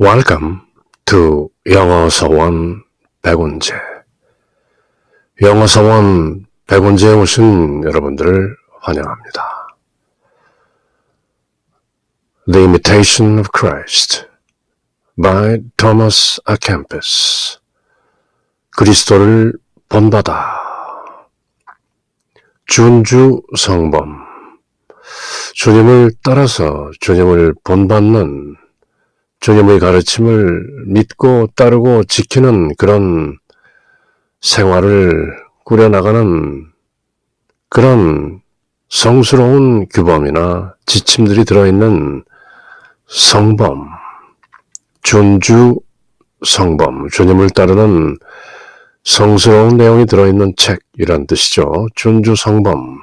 Welcome to 영어서원 백운재. 영어서원 백운재에 오신 여러분들을 환영합니다. The Imitation of Christ by Thomas A. Kempis. 그리스도를 본받아. 준주 성범. 주님을 따라서 주님을 본받는, 주님의 가르침을 믿고 따르고 지키는 그런 생활을 꾸려나가는 그런 성스러운 규범이나 지침들이 들어있는 성범, 준주 성범, 주님을 따르는 성스러운 내용이 들어있는 책이란 뜻이죠. 준주 성범.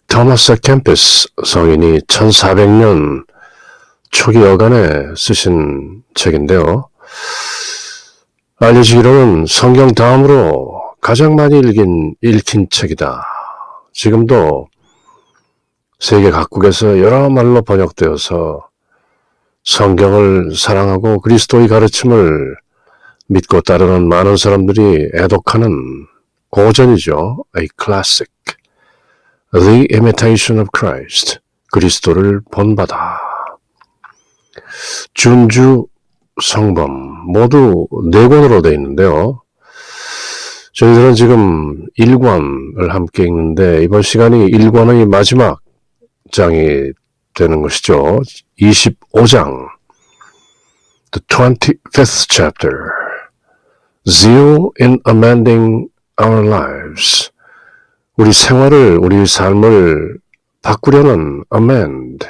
토마스 캠피스 성인이 1400년 초기 여간에 쓰신 책인데요. 알려지기로는 성경 다음으로 가장 많이 읽힌 책이다. 지금도 세계 각국에서 여러 말로 번역되어서 성경을 사랑하고 그리스도의 가르침을 믿고 따르는 많은 사람들이 애독하는 고전이죠. A classic. The Imitation of Christ. 그리스도를 본받아. 준주 성범 모두 4권으로 되어 있는데요. 저희들은 지금 1권을 함께 읽는데 이번 시간이 1권의 마지막 장이 되는 것이죠. 25장 The 25th chapter Zeal in amending our lives. 우리 생활을, 우리 삶을 바꾸려는 amend,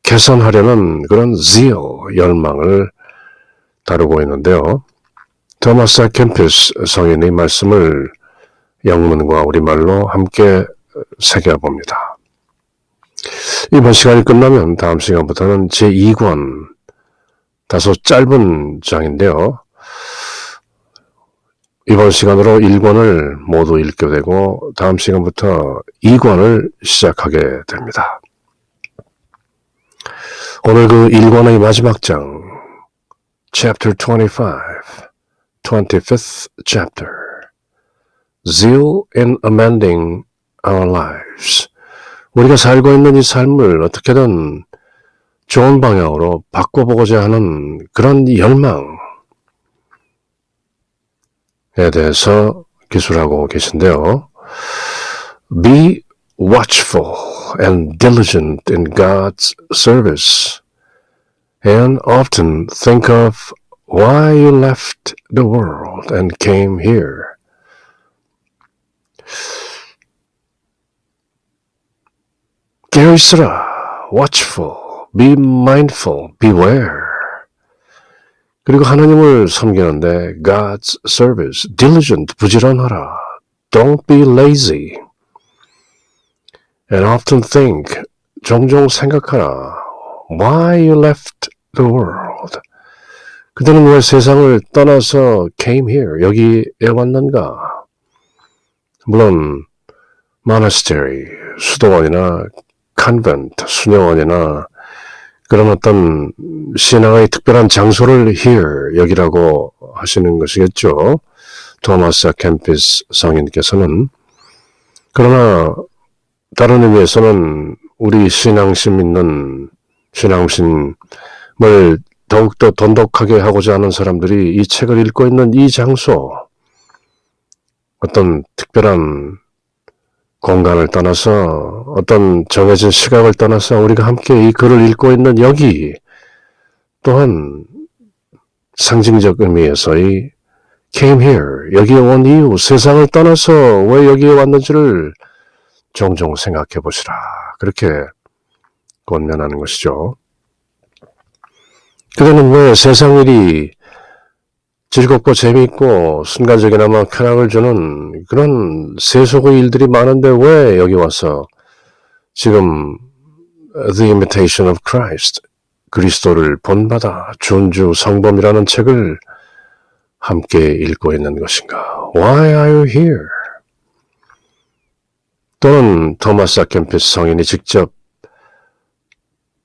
개선하려는 그런 zeal, 열망을 다루고 있는데요. 토마스 캠피스 성인의 말씀을 영문과 우리말로 함께 새겨봅니다. 이번 시간이 끝나면 다음 시간부터는 제2권, 다소 짧은 장인데요. 이번 시간으로 1권을 모두 읽게 되고 다음 시간부터 2권을 시작하게 됩니다. 오늘 그 1권의 마지막 장, Chapter 25, 25th chapter, Zeal in amending our lives. 우리가 살고 있는 이 삶을 어떻게든 좋은 방향으로 바꿔보고자 하는 그런 열망에 대해서 기술하고 계신데요. Be watchful and diligent in God's service, and often think of why you left the world and came here. 깨어 있으라, watchful, be mindful, beware. 그리고 하나님을 섬기는데 God's service, diligent, 부지런하라. Don't be lazy. And often think, 종종 생각하라. Why you left the world? 그들은 왜 세상을 떠나서 came here, 여기에 왔는가? 물론 monastery, 수도원이나 convent, 수녀원이나 그런 어떤 신앙의 특별한 장소를 here, 여기라고 하시는 것이겠죠. 토마스 캠피스 성인께서는. 그러나 다른 의미에서는 우리 신앙심 있는 신앙심을 더욱더 돈독하게 하고자 하는 사람들이 이 책을 읽고 있는 이 장소, 어떤 특별한 공간을 떠나서 어떤 정해진 시각을 떠나서 우리가 함께 이 글을 읽고 있는 여기 또한 상징적 의미에서의 came here, 여기에 온 이유, 세상을 떠나서 왜 여기에 왔는지를 종종 생각해 보시라. 그렇게 권면하는 것이죠. 그들은 왜 세상 일이 즐겁고 재미있고 순간적이나마 쾌락을 주는 그런 세속의 일들이 많은데 왜 여기 와서 지금 The Imitation of Christ, 그리스도를 본받아 준주 성범이라는 책을 함께 읽고 있는 것인가? Why are you here? 또는 토마스 캠피스 성인이 직접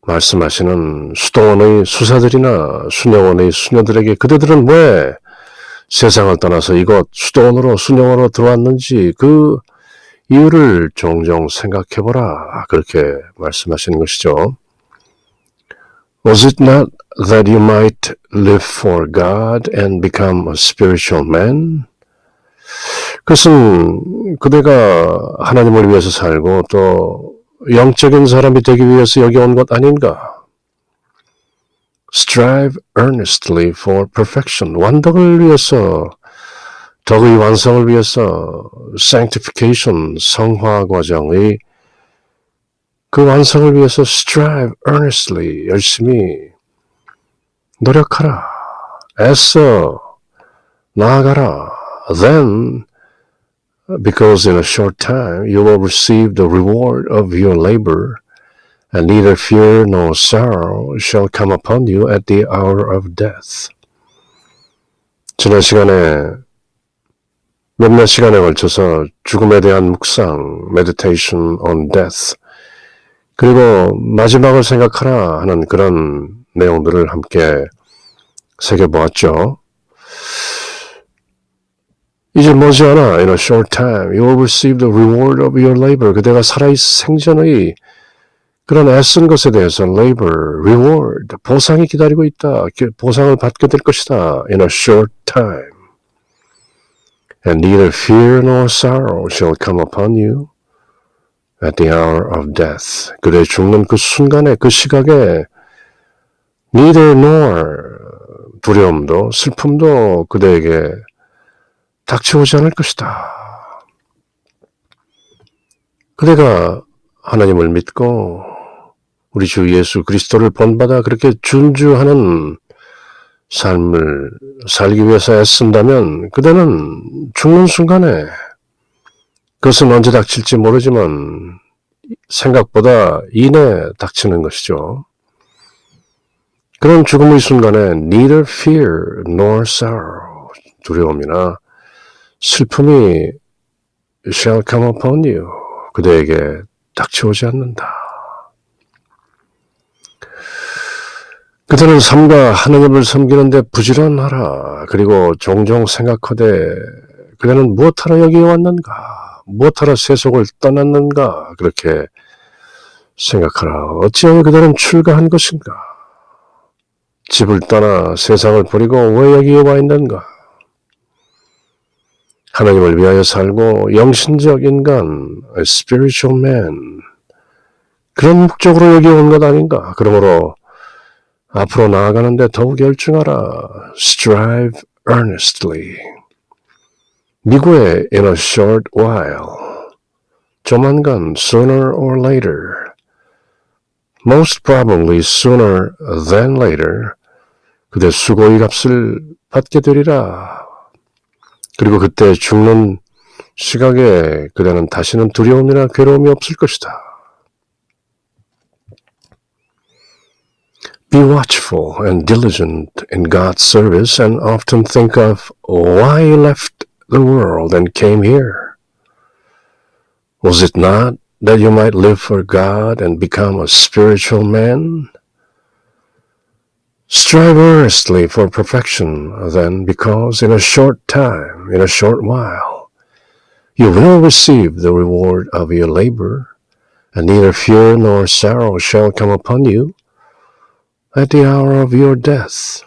말씀하시는 수도원의 수사들이나 수녀원의 수녀들에게 그대들은 왜 세상을 떠나서 이곳 수도원으로 수녀원으로 들어왔는지 그 이유를 종종 생각해보라. 그렇게 말씀하시는 것이죠. Was it not that you might live for God and become a spiritual man? 그것은 그대가 하나님을 위해서 살고 또 영적인 사람이 되기 위해서 여기 온 것 아닌가? Strive earnestly for perfection. 완덕을 위해서, 덕의 완성을 위해서 sanctification, 성화 과정의 그 완성을 위해서 strive earnestly, 열심히 노력하라. 애써 나아가라. Then, because in a short time you will receive the reward of your labor, and neither fear nor sorrow shall come upon you at the hour of death. 지난 시간에 몇몇 시간에 걸쳐서 죽음에 대한 묵상, meditation on death, 그리고 마지막을 생각하라 하는 그런 내용들을 함께 새겨보았죠. 이제 머지않아 in a short time you will receive the reward of your labor. 그대가 살아있 생전의 그런 애쓴 것에 대해서 labor, reward, 보상이 기다리고 있다. 보상을 받게 될 것이다. In a short time. And neither fear nor sorrow shall come upon you at the hour of death. 그대 죽는 그 순간에, 그 시각에 neither nor 두려움도 슬픔도 그대에게 닥쳐오지 않을 것이다. 그대가 하나님을 믿고 우리 주 예수 그리스도를 본받아 그렇게 준주하는 삶을 살기 위해서 애쓴다면 그대는 죽는 순간에, 그것은 언제 닥칠지 모르지만 생각보다 이내 닥치는 것이죠. 그런 죽음의 순간에 neither fear nor sorrow, 두려움이나 슬픔이 shall come upon you, 그대에게 닥쳐오지 않는다. 그대는 삶과 하나님을 섬기는데 부지런하라. 그리고 종종 생각하되 그대는 무엇하러 여기에 왔는가? 무엇하러 세속을 떠났는가? 그렇게 생각하라. 어찌하여 그대는 출가한 것인가? 집을 떠나 세상을 버리고 왜 여기에 와 있는가? 하나님을 위하여 살고 영신적 인간, a spiritual man, 그런 목적으로 여기 온 것 아닌가? 그러므로 앞으로 나아가는데 더욱 열중하라. Strive earnestly. 미국의 in a short while, 조만간 sooner or later, most probably sooner than later, 그대 수고의 값을 받게 되리라. 그리고 그때 죽는 시각에 그대는 다시는 두려움이나 괴로움이 없을 것이다. Be watchful and diligent in God's service and often think of why you left the world and came here. Was it not that you might live for God and become a spiritual man? Strive earnestly for perfection, then, because in a short time, in a short while, you will receive the reward of your labor, and neither fear nor sorrow shall come upon you at the hour of your death.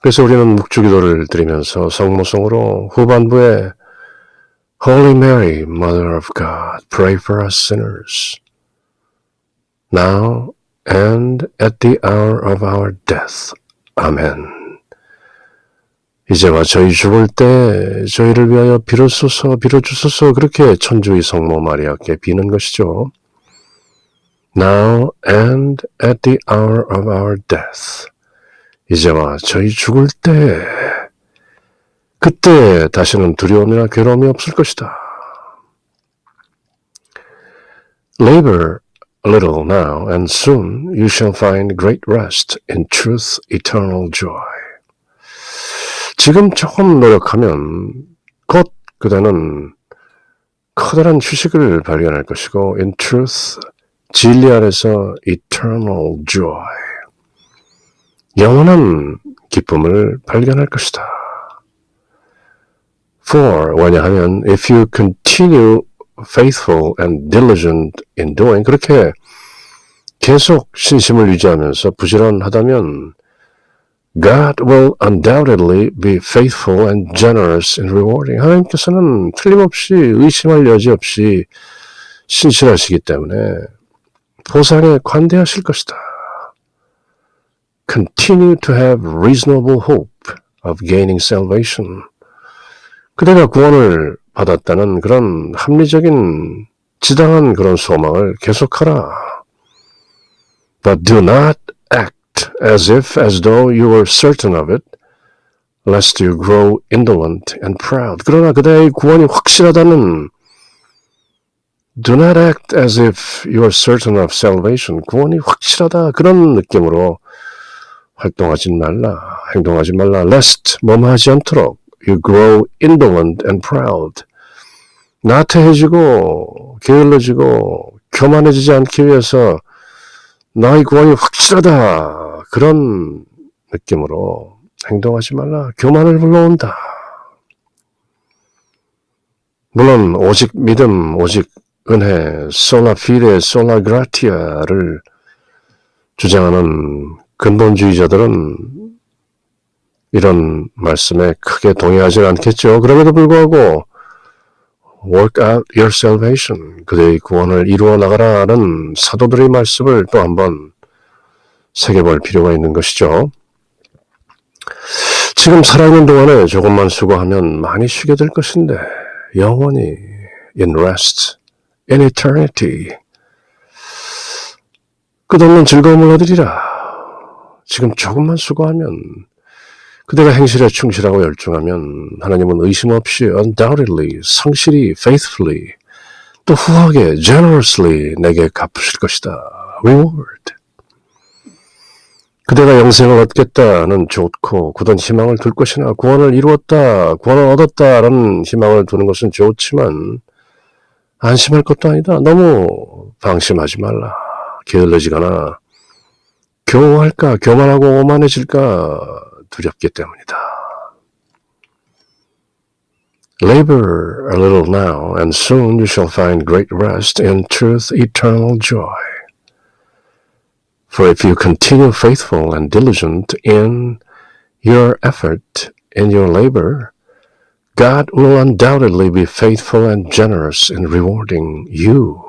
그래서 우리는 묵주기도를 드리면서 성모성으로 후반부에 Holy Mary, Mother of God, pray for us sinners, now and at the hour of our death. 아멘. 이제와 저희 죽을 때 저희를 위하여 빌어주소서 그렇게 천주의 성모 마리아께 비는 것이죠. Now and at the hour of our death. 이제와 저희 죽을 때, 그때 다시는 두려움이나 괴로움이 없을 것이다. Labor a little now, and soon you shall find great rest in truth, eternal joy. 지금 조금 노력하면 곧 그대는 커다란 휴식을 발견할 것이고, in truth, 진리 안에서 eternal joy, 영원한 기쁨을 발견할 것이다. For, 왜냐하면 if you continue faithful and diligent in doing, 그렇게 계속 신심을 유지하면서 부지런하다면 God will undoubtedly be faithful and generous in rewarding. 하나님께서는 틀림없이 의심할 여지 없이 신실하시기 때문에 보상에 관대하실 것이다. Continue to have reasonable hope of gaining salvation. 그대가 구원을 받았다는 그런 합리적인 지당한 그런 소망을 계속하라. But do not act as though you were certain of it, lest you grow indolent and proud. 그러나 그대의 구원이 확실하다는 do not act as if you are certain of salvation. 구원이 확실하다 그런 느낌으로 활동하지 말라, 행동하지 말라. lest 뭐뭐하지 않도록 you grow indolent and proud. 나태해지고 게을러지고 교만해지지 않기 위해서 나의 구원이 확실하다 그런 느낌으로 행동하지 말라. 교만을 불러온다. 물론 오직 믿음, 오직 은혜, sola fide, sola gratia를 주장하는 근본주의자들은 이런 말씀에 크게 동의하지 않겠죠. 그럼에도 불구하고 work out your salvation, 그대의 구원을 이루어 나가라는 사도들의 말씀을 또 한번 새겨볼 필요가 있는 것이죠. 지금 살아있는 동안에 조금만 수고하면 많이 쉬게 될 것인데 영원히 in rest, in eternity 끝없는 즐거움을 얻으리라. 지금 조금만 수고하면 그대가 행실에 충실하고 열중하면 하나님은 의심 없이 undoubtedly, 성실히, faithfully, 또 후하게, generously 내게 갚으실 것이다. reward. 그대가 영생을 얻겠다는 좋고 굳은 희망을 둘 것이나 구원을 이루었다, 구원을 얻었다라는 희망을 두는 것은 좋지만 안심할 것도 아니다. 너무 방심하지 말라. 게을러지거나 교만할까, 교만하고 오만해질까 두렵기 때문이다. Labor a little now, and soon you shall find great rest, in truth, eternal joy. For if you continue faithful and diligent in your effort, in your labor, God will undoubtedly be faithful and generous in rewarding you.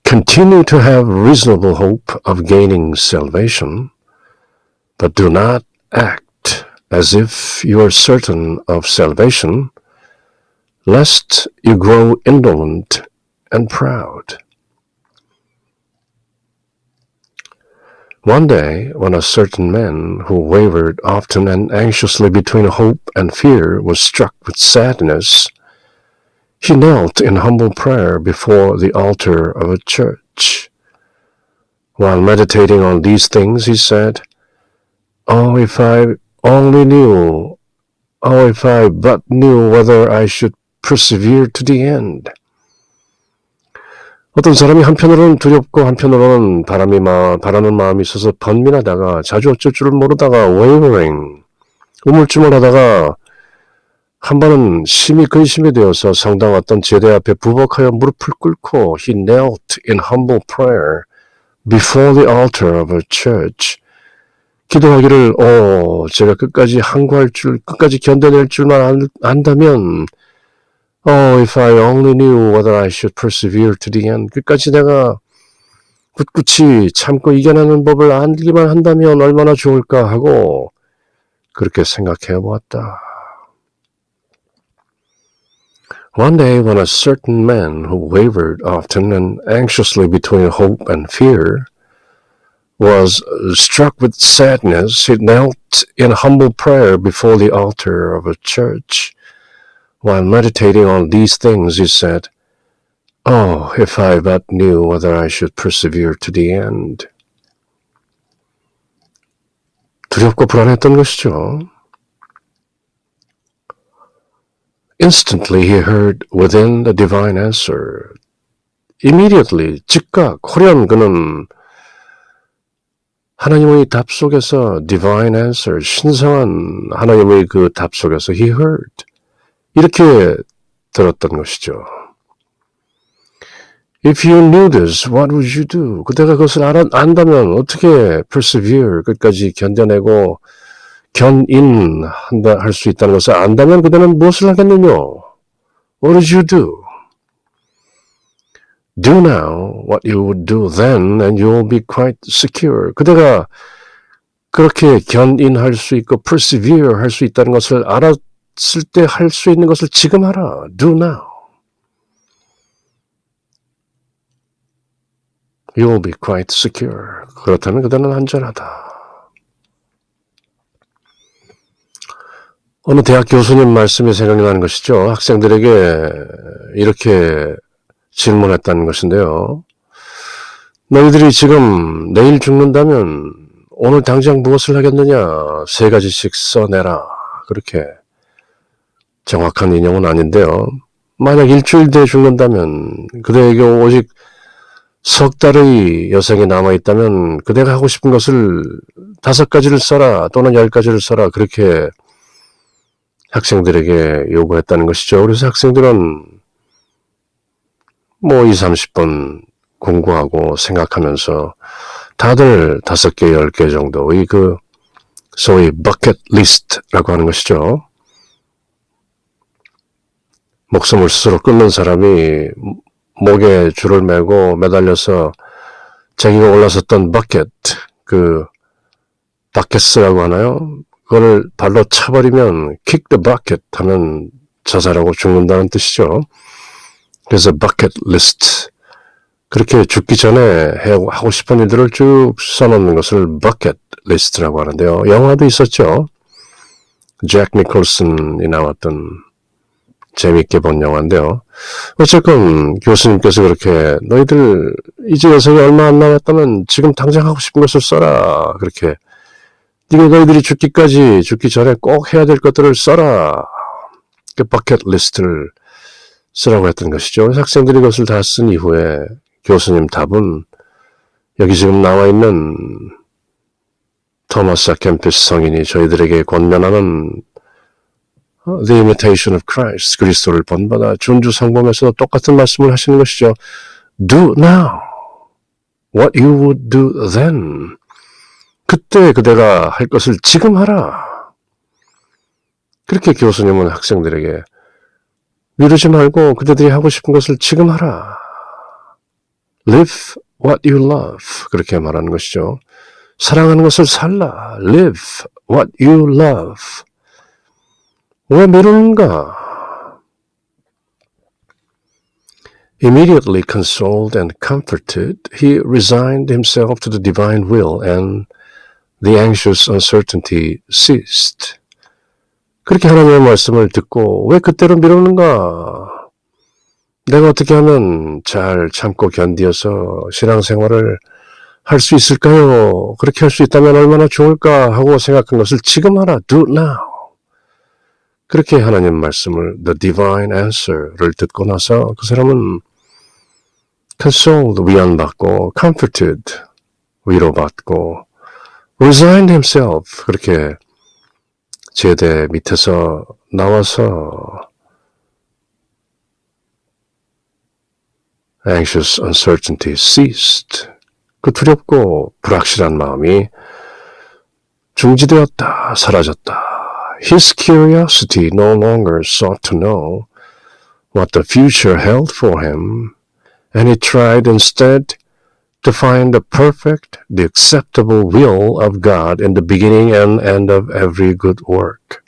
Continue to have reasonable hope of gaining salvation, but do not act as if you are certain of salvation, lest you grow indolent and proud. One day, when a certain man who wavered often and anxiously between hope and fear was struck with sadness, he knelt in humble prayer before the altar of a church. While meditating on these things, he said, "Oh, if I only knew, oh, if I but knew whether I should persevere to the end." 어떤 사람이 한편으로는 두렵고 한편으로는 바라는 마음이 있어서 번민하다가 자주 어쩔 줄을 모르다가 wavering, 우물쭈물하다가 한 번은 심히 근심이 되어서 성당 어떤 제대 앞에 부복하여 무릎을 꿇고 he knelt in humble prayer before the altar of a church. 기도하기를 제가 끝까지 항구할 줄, 끝까지 견뎌낼 줄만 안다면 Oh, if I only knew whether I should persevere to the end. 끝까지 내가 꿋꿋이 참고 이겨내는 법을 알기만 한다면 얼마나 좋을까 하고 그렇게 생각해 보았다. One day when a certain man who wavered often and anxiously between hope and fear was struck with sadness, he knelt in humble prayer before the altar of a church. While meditating on these things, he said, "Oh, if I but knew whether I should persevere to the end." 두렵고 불안했던 것이죠. Instantly he heard within the divine answer. immediately, 즉각, 홀연 그는 하나님의 답 속에서 divine answer, 신성한 하나님의 그 답 속에서 he heard. 이렇게 들었던 것이죠. If you knew this, what would you do? 그대가 그것을 안다면 어떻게 persevere, 끝까지 견뎌내고 할 수 있다는 것을 안다면 그대는 무엇을 하겠느냐? What would you do? Do now what you would do then and you will be quite secure. 그대가 그렇게 견인할 수 있고 persevere 할 수 있다는 것을 알았을 때 할 수 있는 것을 지금 하라. Do now. You will be quite secure. 그렇다면 그대는 안전하다. 어느 대학 교수님 말씀이 생각이 나는 것이죠. 학생들에게 이렇게 질문했다는 것인데요. 너희들이 지금 내일 죽는다면 오늘 당장 무엇을 하겠느냐? 3가지씩 써내라. 그렇게 정확한 인용은 아닌데요. 만약 일주일 뒤에 죽는다면 그대에게 오직 석 달의 여생이 남아있다면 그대가 하고 싶은 것을 5가지를 써라 또는 10가지를 써라. 그렇게 학생들에게 요구했다는 것이죠. 그래서 학생들은 20-30분 공부하고 생각하면서 다들 5개, 10개 정도의 소위 버켓 리스트라고 하는 것이죠. 목숨을 스스로 끊는 사람이 목에 줄을 매고 매달려서 자기가 올라섰던 바켓스라고 하나요? 그걸 발로 차버리면 kick the bucket 하면 자살하고 죽는다는 뜻이죠. 그래서 버켓 리스트. 그렇게 죽기 전에 하고 싶은 일들을 쭉 써놓는 것을 버켓 리스트라고 하는데요. 영화도 있었죠. 잭 니콜슨이 나왔던 재미있게 본 영화인데요. 어쨌건 교수님께서 그렇게 너희들 이제 여생이 얼마 안 남았다면 지금 당장 하고 싶은 것을 써라. 그렇게 너희들이 죽기 전에 꼭 해야 될 것들을 써라. 그 버켓 리스트를 쓰라고 했던 것이죠. 그래서 학생들이 그것을 다 쓴 이후에 교수님 답은 여기 지금 나와 있는 토마스 아켐피스 성인이 저희들에게 권면하는 The Imitation of Christ, 그리스도를 본받아 준주 성범에서도 똑같은 말씀을 하시는 것이죠. Do now what you would do then. 그때 그대가 할 것을 지금 하라. 그렇게 교수님은 학생들에게 미루지 말고 그대들이 하고 싶은 것을 지금 하라. Live what you love. 그렇게 말하는 것이죠. 사랑하는 것을 살라. Live what you love. 왜 미루는가? Immediately consoled and comforted, he resigned himself to the divine will and the anxious uncertainty ceased. 그렇게 하나님의 말씀을 듣고 왜 그때로 미루는가? 내가 어떻게 하면 잘 참고 견디어서 신앙생활을 할 수 있을까요? 그렇게 할 수 있다면 얼마나 좋을까 하고 생각한 것을 지금 하라. Do now. 그렇게 하나님 말씀을 The Divine Answer를 듣고 나서 그 사람은 consoled, 위안받고 comforted, 위로받고 resigned himself, 그렇게 제대 밑에서 나와서 anxious uncertainty ceased. 그 두렵고 불확실한 마음이 중지되었다, 사라졌다. His curiosity no longer sought to know what the future held for him, and he tried instead to find the perfect, the acceptable will of God in the beginning and end of every good work.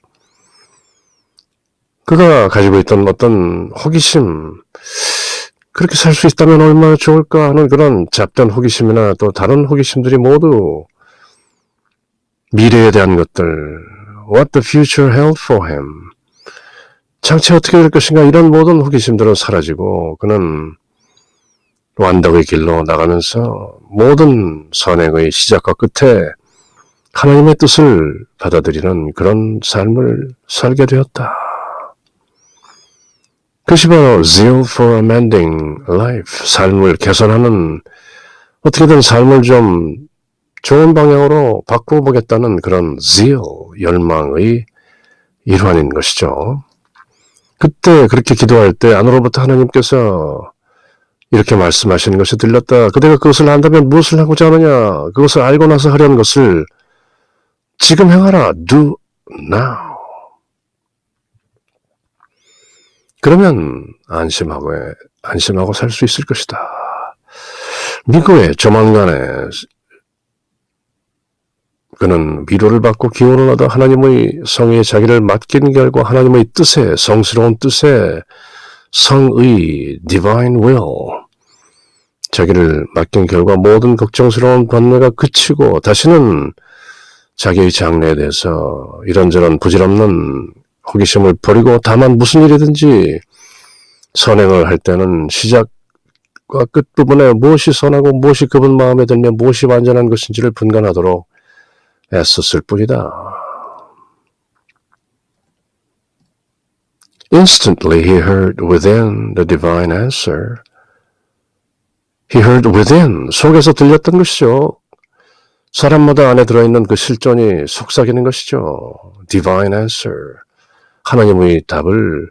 그가 가지고 있던 어떤 호기심, 그렇게 살 수 있다면 얼마나 좋을까 하는 그런 잡된 호기심이나 또 다른 호기심들이 모두 미래에 대한 것들, what the future held for him, 장차 어떻게 될 것인가, 이런 모든 호기심들은 사라지고 그는 완덕의 길로 나가면서 모든 선행의 시작과 끝에 하나님의 뜻을 받아들이는 그런 삶을 살게 되었다. 그것이 바로 zeal for amending life, 삶을 개선하는, 어떻게든 삶을 좀 좋은 방향으로 바꿔보겠다는 그런 zeal, 열망의 일환인 것이죠. 그때 그렇게 기도할 때 안으로부터 하나님께서 이렇게 말씀하시는 것이 들렸다. 그대가 그것을 안다면 무엇을 하고자 하느냐? 그것을 알고 나서 하려는 것을 지금 행하라. Do now. 그러면 안심하고 살 수 있을 것이다. 미국에 조만간에 그는 위로를 받고 기원을 얻어 하나님의 성에 자기를 맡긴 결과 하나님의 뜻에, 성스러운 뜻에, 성의 divine will, 자기를 맡긴 결과 모든 걱정스러운 번뇌가 그치고 다시는 자기의 장래에 대해서 이런저런 부질없는 호기심을 버리고 다만 무슨 일이든지 선행을 할 때는 시작과 끝부분에 무엇이 선하고 무엇이 그분 마음에 들며 무엇이 완전한 것인지를 분간하도록 애썼을 뿐이다. Instantly he heard within the divine answer. He heard within, 속에서 들렸던 것이죠. 사람마다 안에 들어있는 그 실존이 속삭이는 것이죠. Divine answer. 하나님의 답을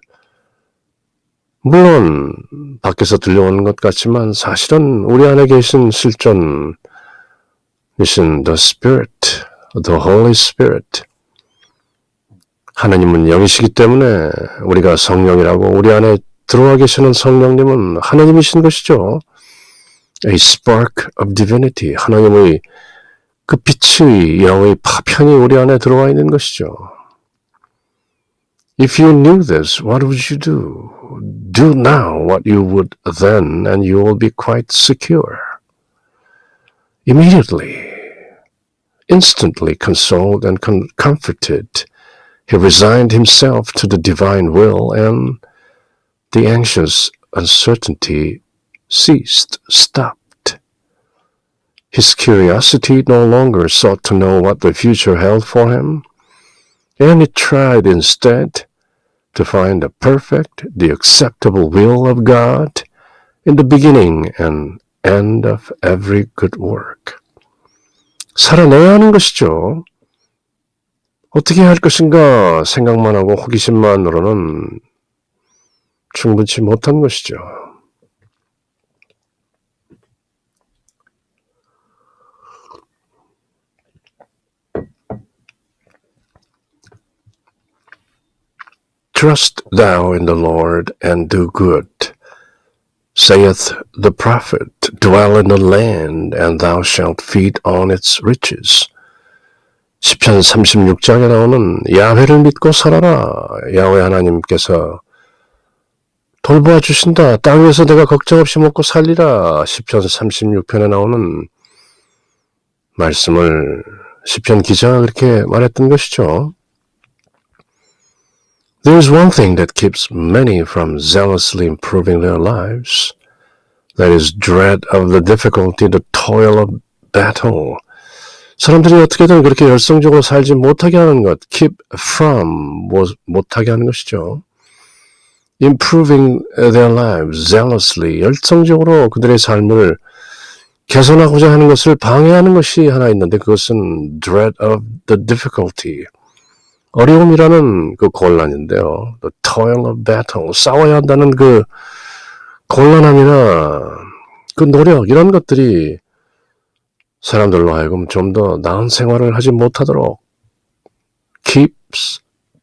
물론 밖에서 들려오는 것 같지만 사실은 우리 안에 계신 실존이신 the Spirit, the Holy Spirit. 하나님은 영이시기 때문에 우리가 성령이라고 우리 안에 들어와 계시는 성령님은 하나님이신 것이죠. A spark of divinity. 하나님의 그 빛의 영의 파편이 우리 안에 들어와 있는 것이죠. If you knew this, what would you do? Do now what you would then, and you will be quite secure. Immediately, instantly consoled and comforted, he resigned himself to the divine will, and the anxious uncertainty ceased, stopped. His curiosity no longer sought to know what the future held for him, and he tried instead to find the perfect, the acceptable will of God in the beginning and end of every good work. 살아내야 하는 것이죠. 어떻게 할 것인가 생각만 하고 호기심만으로는 충분치 못한 것이죠. Trust thou in the Lord and do good, saith the prophet. Dwell in the land, and thou shalt feed on its riches. 시편 36장에 나오는 야훼를 믿고 살아라. 야훼 하나님께서 돌보아 주신다. 땅 위에서 내가 걱정 없이 먹고 살리라. 시편 36편에 나오는 말씀을 시편 기자가 그렇게 말했던 것이죠. There is one thing that keeps many from zealously improving their lives. That is dread of the difficulty, the toil of battle. 사람들이 어떻게든 그렇게 열성적으로 살지 못하게 하는 것, keep from, 못하게 하는 것이죠. Improving their lives, zealously, 열성적으로 그들의 삶을 개선하고자 하는 것을 방해하는 것이 하나 있는데 그것은 dread of the difficulty. 어려움이라는 그 곤란인데요. The toil of battle, 싸워야 한다는 그 곤란함이나 그 노력 이런 것들이 사람들로 하여금 좀 더 나은 생활을 하지 못하도록 keeps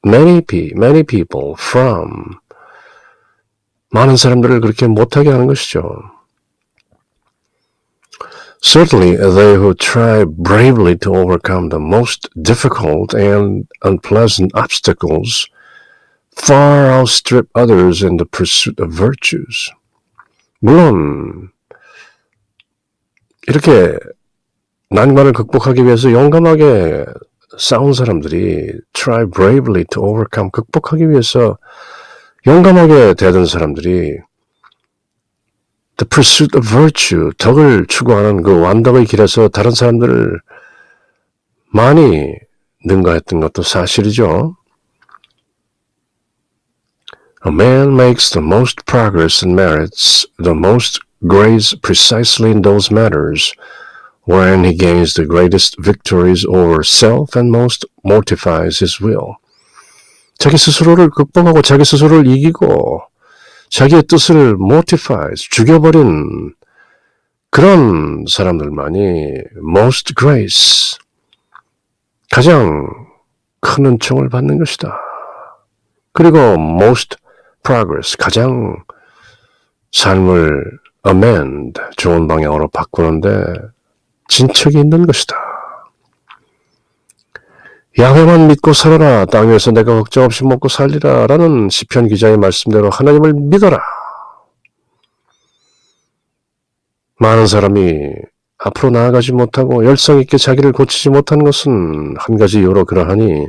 many people from 많은 사람들을 그렇게 못하게 하는 것이죠. Certainly, they who try bravely to overcome the most difficult and unpleasant obstacles far outstrip others in the pursuit of virtues. 물론 이렇게 난관을 극복하기 위해서 용감하게 싸운 사람들이 try bravely to overcome, 극복하기 위해서 용감하게 대든 사람들이 the pursuit of virtue, 덕을 추구하는 그 완덕의 길에서 다른 사람들을 많이 능가했던 것도 사실이죠. A man makes the most progress and merits the most grace precisely in those matters wherein he gains the greatest victories over self and most mortifies his will. 자기 스스로를 극복하고 자기 스스로를 이기고 자기의 뜻을 mortifies, 죽여버린 그런 사람들만이 most grace, 가장 큰 은총을 받는 것이다. 그리고 most progress, 가장 삶을 amend, 좋은 방향으로 바꾸는데 진척이 있는 것이다. 야훼만 믿고 살아라. 땅 위에서 내가 걱정 없이 먹고 살리라. 라는 시편 기자의 말씀대로 하나님을 믿어라. 많은 사람이 앞으로 나아가지 못하고 열성 있게 자기를 고치지 못한 것은 한 가지 이유로 그러하니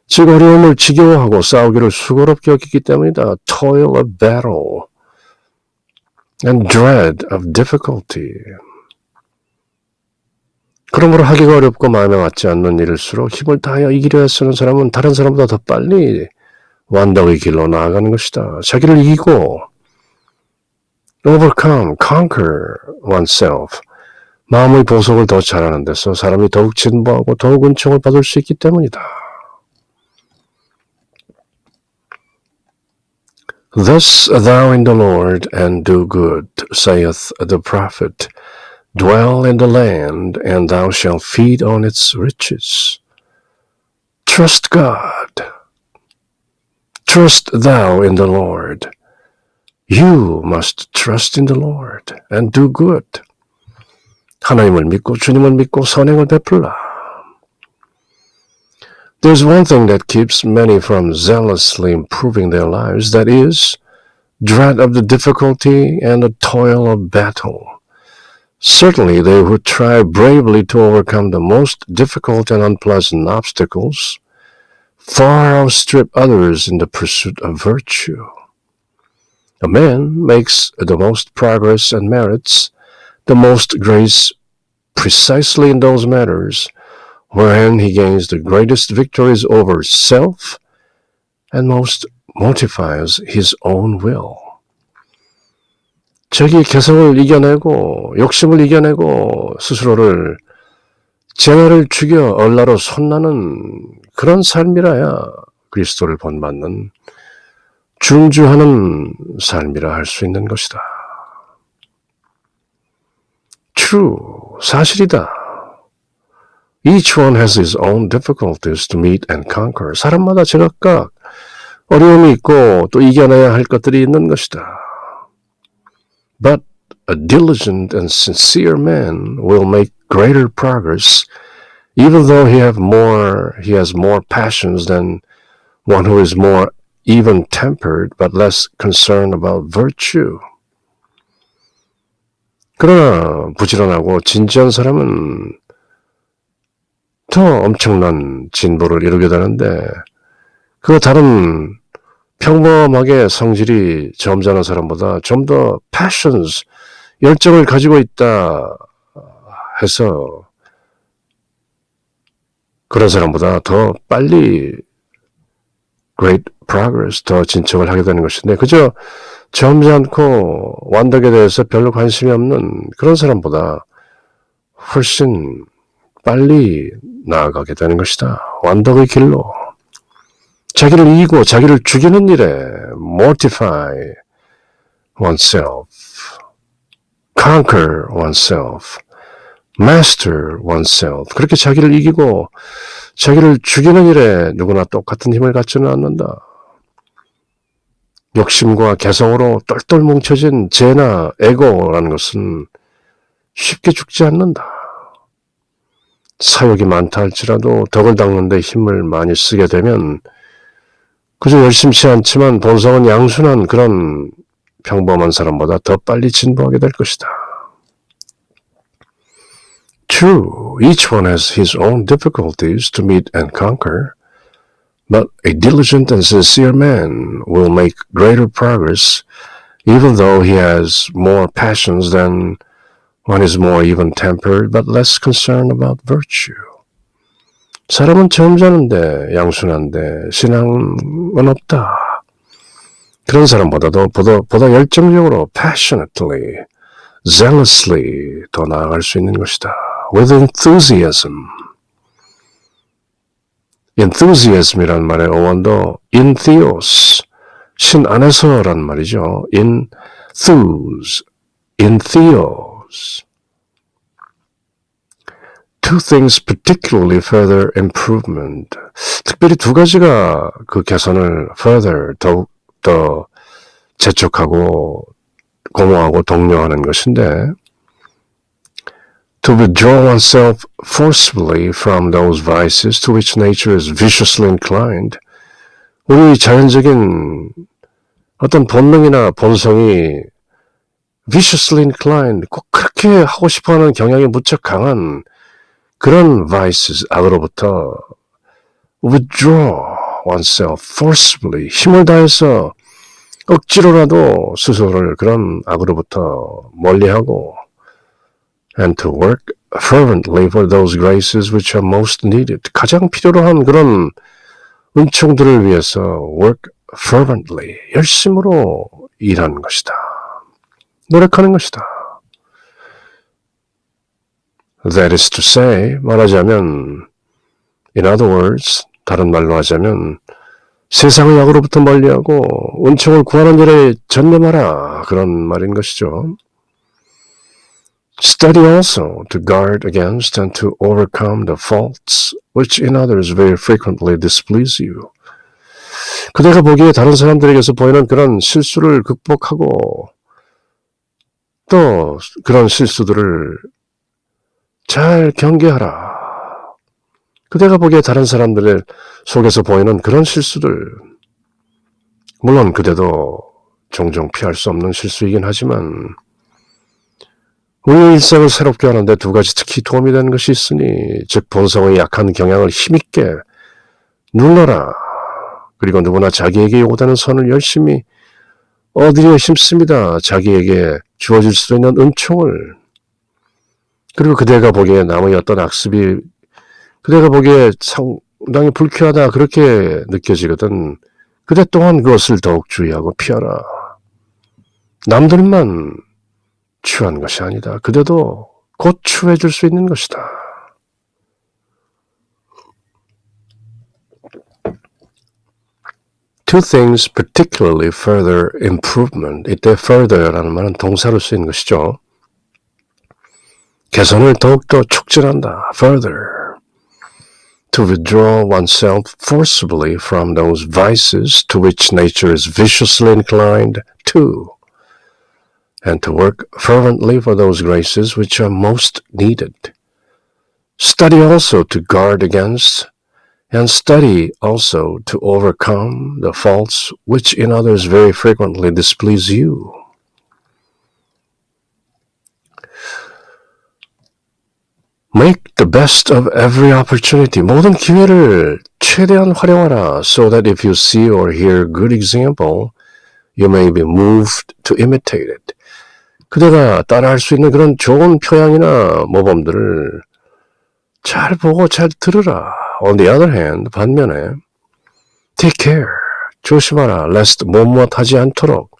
즉 어려움을 지겨워하고 싸우기를 수고롭게 여기기 때문이다. Toil of battle and dread of difficulty. 그러므로 하기가 어렵고 마음에 맞지 않는 일일수록 힘을 다하여 이기려 애쓰는 사람은 다른 사람보다 더 빨리 완덕의 길로 나아가는 것이다. 자기를 이기고 overcome, conquer oneself. 마음의 보석을 더 잘하는 데서 사람이 더욱 진보하고 더욱 은총을 받을 수 있기 때문이다. Thus thou in the Lord and do good, saith the prophet. Dwell in the land, and thou shalt feed on its riches. Trust God. Trust thou in the Lord. You must trust in the Lord and do good. 하나님을 믿고 주님을 믿고 선행을 베풀라. There's one thing that keeps many from zealously improving their lives, that is, dread of the difficulty and the toil of battle. Certainly they who try bravely to overcome the most difficult and unpleasant obstacles far outstrip others in the pursuit of virtue. A man makes the most progress and merits the most grace precisely in those matters wherein he gains the greatest victories over self and most mortifies his own will. 자기 개성을 이겨내고 욕심을 이겨내고 스스로를 재화를 죽여 얼라로 손나는 그런 삶이라야 그리스도를 본받는 중주하는 삶이라 할 수 있는 것이다. True, 사실이다. Each one has his own difficulties to meet and conquer. 사람마다 제각각 어려움이 있고 또 이겨내야 할 것들이 있는 것이다. But a diligent and sincere man will make greater progress, even though he has more passions than one who is more even-tempered but less concerned about virtue. 그러나 부지런하고 진지한 사람은 더 엄청난 진보를 이루게 되는데 그 다른 평범하게 성질이 점잖은 사람보다 좀 더 passions, 열정을 가지고 있다 해서 그런 사람보다 더 빨리 great progress, 더 진척을 하게 되는 것인데 그저 점잖고 완덕에 대해서 별로 관심이 없는 그런 사람보다 훨씬 빨리 나아가게 되는 것이다. 완덕의 길로. 자기를 이기고 자기를 죽이는 일에 mortify oneself, conquer oneself, master oneself. 그렇게 자기를 이기고 자기를 죽이는 일에 누구나 똑같은 힘을 갖지는 않는다. 욕심과 개성으로 똘똘 뭉쳐진 죄나 에고라는 것은 쉽게 죽지 않는다. 사욕이 많다 할지라도 덕을 닦는 데 힘을 많이 쓰게 되면 그저 열심치 않지만 본성은 양순한 그런 평범한 사람보다 더 빨리 진보하게 될 것이다. True, each one has his own difficulties to meet and conquer, but a diligent and sincere man will make greater progress even though he has more passions than one is more even-tempered but less concerned about virtue. 사람은 점잖은데 양순한데 신앙은 없다. 그런 사람보다도 보다 열정적으로 passionately, zealously 더 나아갈 수 있는 것이다. With enthusiasm. enthusiasm이란 말의 어원도 in theos, 신 안에서란 말이죠. in theos. Two things particularly further improvement. 특별히 두 가지가 그 개선을 further 더욱 더 재촉하고 공허하고 독려하는 것인데, to withdraw oneself forcibly from those vices to which nature is viciously inclined. 우리 자연적인 어떤 본능이나 본성이 viciously inclined, 꼭 그렇게 하고 싶어하는 경향이 무척 강한 그런 vices, 악으로부터 withdraw oneself forcibly, 힘을 다해서 억지로라도 스스로를 그런 악으로부터 멀리하고, and to work fervently for those graces which are most needed. 가장 필요로 한 그런 은총들을 위해서 work fervently, 열심으로 일하는 것이다. 노력하는 것이다. That is to say, 말하자면, in other words, 다른 말로 하자면, 세상의 악으로부터 멀리하고 은총을 구하는 일에 전념하라, 그런 말인 것이죠. Study also to guard against and to overcome the faults which in others very frequently displease you. 그대가 보기에 다른 사람들에게서 보이는 그런 실수를 극복하고 또 그런 실수들을 잘 경계하라. 그대가 보기에 다른 사람들 속에서 보이는 그런 실수들, 물론 그대도 종종 피할 수 없는 실수이긴 하지만 우리의 일상을 새롭게 하는데 두 가지 특히 도움이 되는 것이 있으니, 즉 본성의 약한 경향을 힘있게 눌러라. 그리고 누구나 자기에게 요구되는 선을 열심히 얻으려 힘씁니다. 자기에게 주어질 수 있는 은총을. 그리고 그대가 보기에 남의 어떤 악습이 그대가 보기에 상당히 불쾌하다 그렇게 느껴지거든 그대 또한 그것을 더욱 주의하고 피하라. 남들만 취한 것이 아니다. 그대도 곧 취해질 수 있는 것이다. Two things particularly further improvement. 이때 further라는 말은 동사로 쓰인 것이죠. 개선을 더욱더 촉진한다. Further. To withdraw oneself forcibly from those vices to which nature is viciously inclined to, and to work fervently for those graces which are most needed. Study also to guard against, and study also to overcome the faults which in others very frequently displease you. Make the best of every opportunity. 모든 기회를 최대한 활용하라. So that if you see or hear good example, you may be moved to imitate it. 그대가 따라할 수 있는 그런 좋은 표양이나 모범들을 잘 보고 잘 들으라. On the other hand, 반면에 take care. 조심하라. lest 못하지 않도록.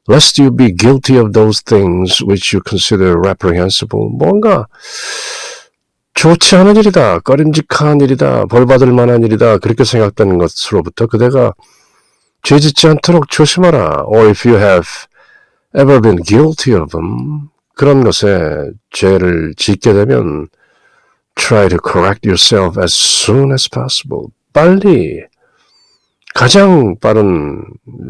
Lest you be guilty of those things which you consider reprehensible. 뭔가 좋지 않은 일이다, 꺼림직한 일이다, 벌받을 만한 일이다 그렇게 생각되는 것으로부터 그대가 죄짓지 않도록 조심하라. Or if you have ever been guilty of them, 그런 것에 죄를 짓게 되면 try to correct yourself as soon as possible. 빨리, 가장 빠른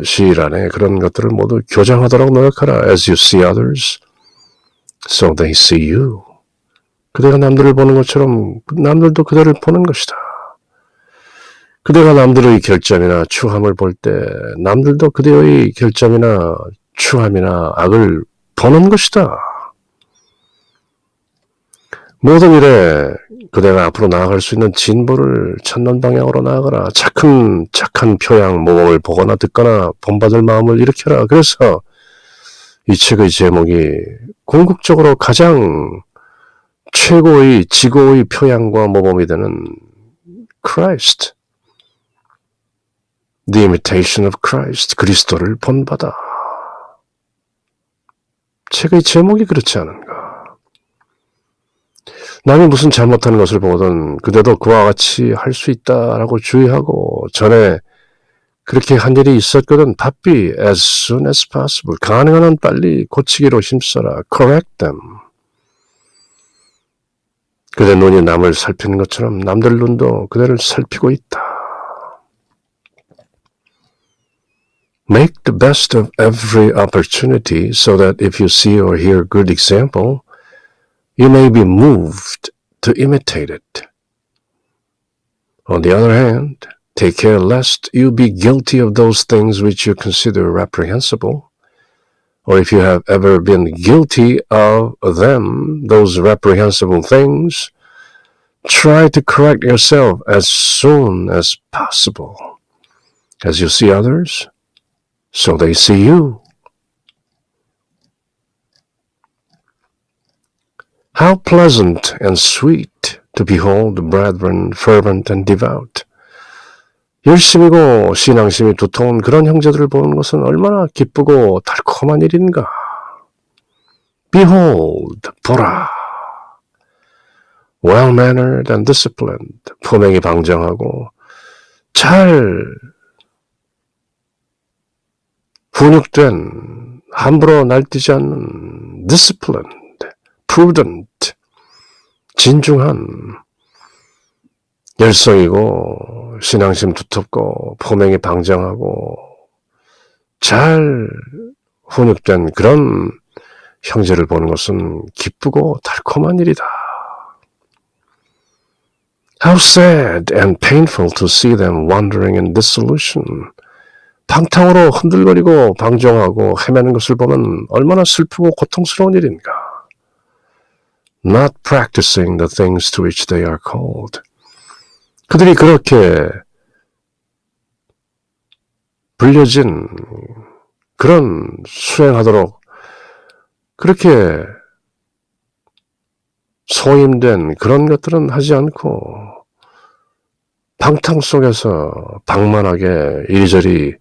시일 안에 그런 것들을 모두 교정하도록 노력하라. As you see others, so they see you. 그대가 남들을 보는 것처럼 남들도 그대를 보는 것이다. 그대가 남들의 결점이나 추함을 볼 때 남들도 그대의 결점이나 추함이나 악을 보는 것이다. 모든 일에 그대가 앞으로 나아갈 수 있는 진보를 찾는 방향으로 나아가라. 착한 표양, 모범을 보거나 듣거나 본받을 마음을 일으켜라. 그래서 이 책의 제목이 궁극적으로 가장 최고의 지고의 표양과 모범이 되는 Christ. The Imitation of Christ, 그리스도를 본받아. 책의 제목이 그렇지 않은가. 남이 무슨 잘못하는 것을 보거든 그대도 그와 같이 할 수 있다라고 주의하고 전에 그렇게 한 일이 있었거든 바삐 as soon as possible 가능한 한 빨리 고치기로 힘써라. Correct them. 그대 눈이 남을 살피는 것처럼 남들 눈도 그대를 살피고 있다. Make the best of every opportunity so that if you see or hear good example, you may be moved to imitate it. On the other hand, take care lest you be guilty of those things which you consider reprehensible, or if you have ever been guilty of them, those reprehensible things, try to correct yourself as soon as possible. As you see others, so they see you. How pleasant and sweet to behold the brethren fervent and devout. 열심이고 신앙심이 두터운 그런 형제들을 보는 것은 얼마나 기쁘고 달콤한 일인가. Behold, 보라. Well-mannered and disciplined, 품행이 방정하고 잘 훈육된, 함부로 날뛰지 않는 disciplined, prudent, 진중한, 열성이고 신앙심 두텁고 품행이 방정하고 잘 훈육된 그런 형제를 보는 것은 기쁘고 달콤한 일이다. How sad and painful to see them wandering in dissolution. 방탕으로 흔들거리고 방종하고 헤매는 것을 보면 얼마나 슬프고 고통스러운 일인가. Not practicing the things to which they are called. 그들이 그렇게 불려진 그런 수행하도록 그렇게 소임된 그런 것들은 하지 않고 방탕 속에서 방만하게 이리저리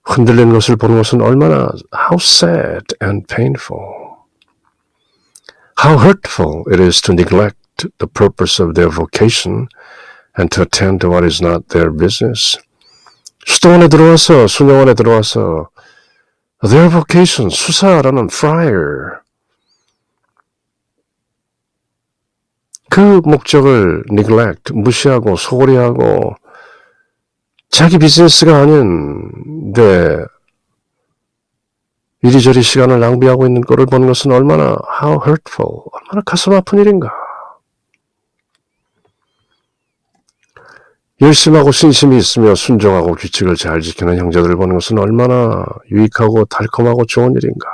흔들리는 것을 보는 것은 얼마나 how sad and painful. How hurtful it is to neglect the purpose of their vocation and to attend to what is not their business. 수도원에 들어와서 수녀원에 들어와서 their vocation, 수사라는 friar 그 목적을 neglect, 무시하고 소홀히하고 자기 비즈니스가 아닌데 이리저리 시간을 낭비하고 있는 꼴을 보는 것은 얼마나 how hurtful, 얼마나 가슴 아픈 일인가. 열심하고 신심이 있으며 순종하고 규칙을 잘 지키는 형제들을 보는 것은 얼마나 유익하고 달콤하고 좋은 일인가.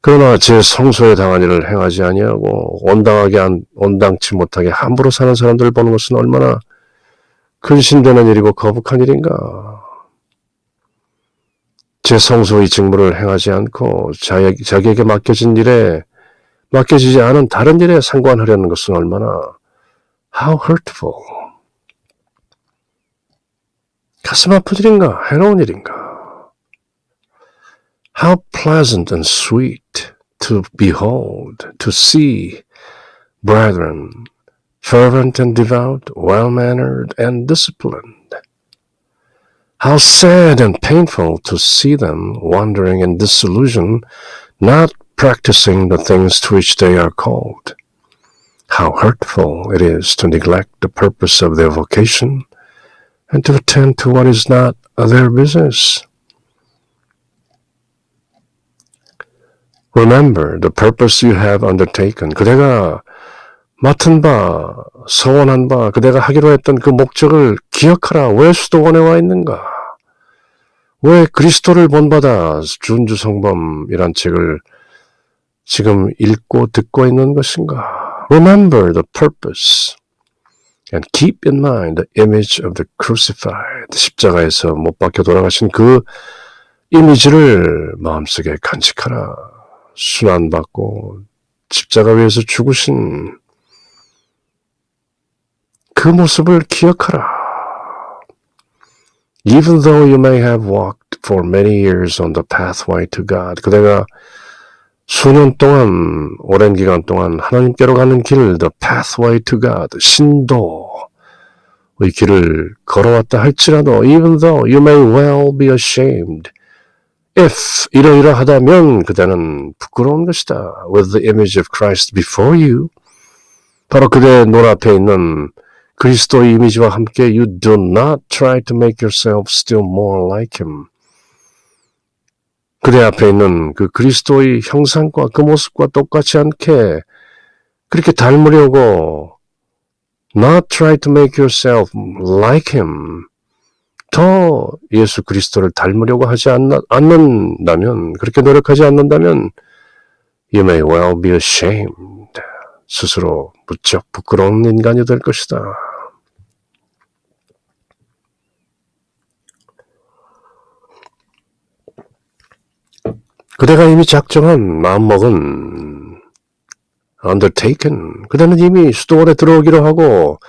그러나 제 성소에 당한 일을 행하지 아니하고 온당치 못하게 함부로 사는 사람들을 보는 것은 얼마나 근심되는 일이고 거북한 일인가. 제 성소의 직무를 행하지 않고 자기에게 맡겨지지 않은 다른 일에 상관하려는 것은 얼마나 how hurtful. 가슴 아픈 일인가, 해로운 일인가. How pleasant and sweet to behold, to see, brethren, fervent and devout, well-mannered and disciplined. How sad and painful to see them wandering in disillusion, not practicing the things to which they are called. How hurtful it is to neglect the purpose of their vocation and to attend to what is not their business. Remember the purpose you have undertaken. 그대가 맡은 바, 서원한 바, 그대가 하기로 했던 그 목적을 기억하라. 왜 수도원에 와 있는가? 왜 그리스도를 본받아 준주성범이란 책을 지금 읽고 듣고 있는 것인가? Remember the purpose and keep in mind the image of the crucified. 십자가에서 못 박혀 돌아가신 그 이미지를 마음속에 간직하라. 순환받고 십자가 위에서 죽으신 그 모습을 기억하라. Even though you may have walked for many years on the pathway to God. 그대가 수년 동안, 오랜 기간 동안 하나님께로 가는 길, the pathway to God, 신도의 길을 걸어왔다 할지라도, even though you may well be ashamed, if 이러이러하다면 그대는 부끄러운 것이다. With the image of Christ before you, 바로 그대의 눈앞에 있는 그리스도의 이미지와 함께 you do not try to make yourself still more like him. 그대 앞에 있는 그 그리스도의 형상과 그 모습과 똑같지 않게 그렇게 닮으려고 not try to make yourself like him. 더 예수 그리스도를 닮으려고 하지 않는다면, 그렇게 노력하지 않는다면 you may well be ashamed. 스스로 무척 부끄러운 인간이 될 것이다. 그대가 이미 작정한 마음먹은 undertaken. 그대는 이미 수도원에 들어오기로 하고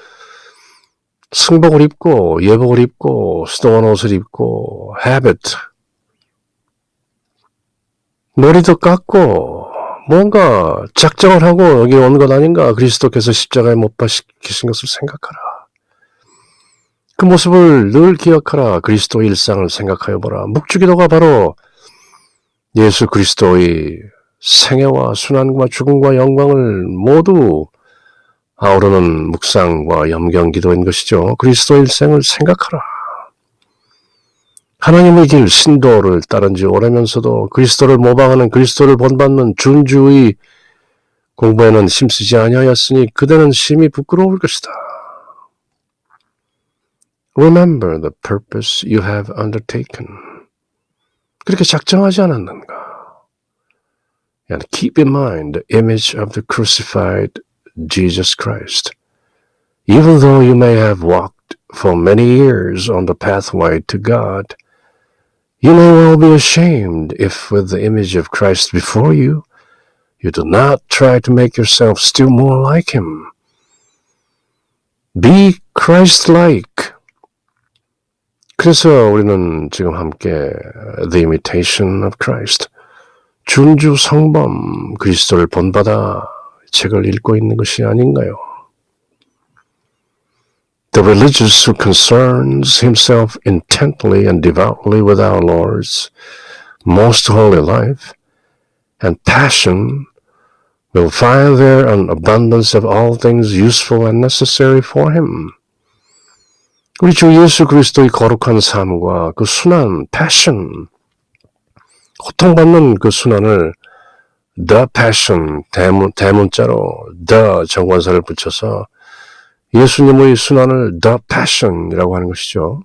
승복을 입고 예복을 입고 수도원 옷을 입고 habit. 머리도 깎고 뭔가 작정을 하고 여기 온 것 아닌가. 그리스도께서 십자가에 못 박히신 것을 생각하라. 그 모습을 늘 기억하라. 그리스도의 일상을 생각하여 보라. 묵주기도가 바로 예수 그리스도의 생애와 순환과 죽음과 영광을 모두 아우르는 묵상과 염경기도인 것이죠. 그리스도의 일생을 생각하라. 하나님의 길 신도를 따른 지 오래면서도 그리스도를 모방하는 그리스도를 본받는 준주의 공부에는 힘쓰지 아니하였으니 그대는 심히 부끄러울 것이다. Remember the purpose you have undertaken. 그렇게 작정하지 않았는가? And keep in mind the image of the crucified Jesus Christ. Even though you may have walked for many years on the pathway to God, you may well be ashamed if with the image of Christ before you, you do not try to make yourself still more like him. Be Christ-like. 그래서 우리는 지금 함께 The Imitation of Christ, 준주 성범 그리스도를 본받아 책을 읽고 있는 것이 아닌가요? The religious who concerns himself intently and devoutly with our Lord's most holy life and passion will find there an abundance of all things useful and necessary for him. 우리 주 예수 그리스도의 거룩한 삶과 그 순환, passion, 고통받는 그 순환을 the passion, 대문자로 the 정관사를 붙여서 예수님의 순환을 the passion이라고 하는 것이죠.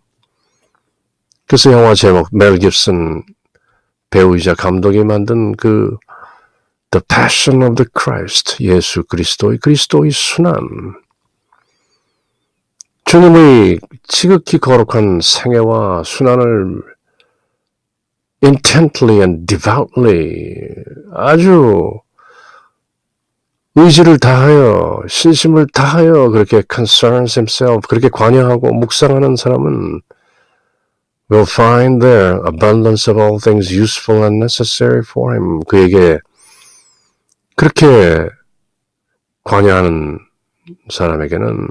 그래서 영화 제목 멜 깁슨 배우이자 감독이 만든 그 The Passion of the Christ, 예수 그리스도의 순환. 주님의 지극히 거룩한 생애와 순환을 intently and devoutly 아주 의지를 다하여 신심을 다하여 그렇게 concerns himself 그렇게 관여하고 묵상하는 사람은 will find there abundance of all things useful and necessary for him. 그에게 그렇게 관여하는 사람에게는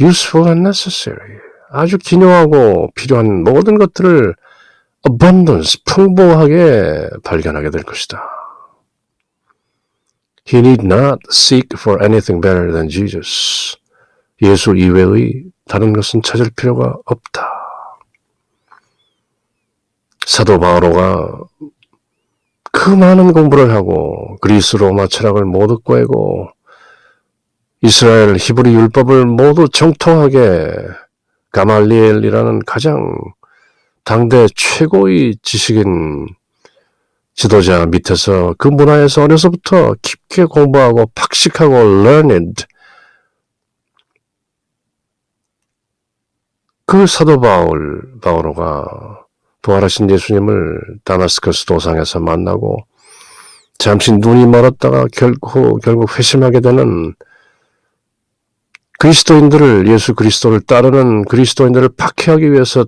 useful and necessary 아주 기묘하고 필요한 모든 것들을 abundance 풍부하게 발견하게 될 것이다. He need not seek for anything better than Jesus. 예수 이외의 다른 것은 찾을 필요가 없다. 사도 바오로가 그 많은 공부를 하고 그리스 로마 철학을 모두 꿰고 이스라엘 히브리 율법을 모두 정통하게 가말리엘이라는 가장 당대 최고의 지식인 지도자 밑에서 그 문화에서 어려서부터 깊게 공부하고 박식하고 learned 그 사도 바오로가 부활하신 예수님을 다마스커스 도상에서 만나고 잠시 눈이 멀었다가 결국 회심하게 되는 그리스도인들을 예수 그리스도를 따르는 그리스도인들을 박해하기 위해서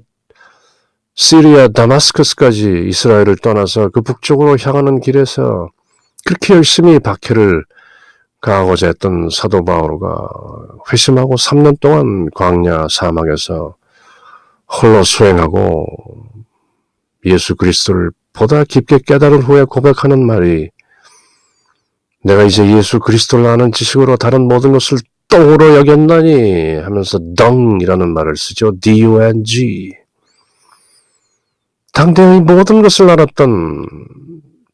시리아 다마스커스까지 이스라엘을 떠나서 그 북쪽으로 향하는 길에서 그렇게 열심히 박해를 가하고자 했던 사도 바오로가 회심하고 3년 동안 광야 사막에서 홀로 수행하고 예수 그리스도를 보다 깊게 깨달은 후에 고백하는 말이 내가 이제 예수 그리스도를 아는 지식으로 다른 모든 것을 똥으로 여겼나니 하면서 dung이라는 말을 쓰죠. D-U-N-G. 당대의 모든 것을 알았던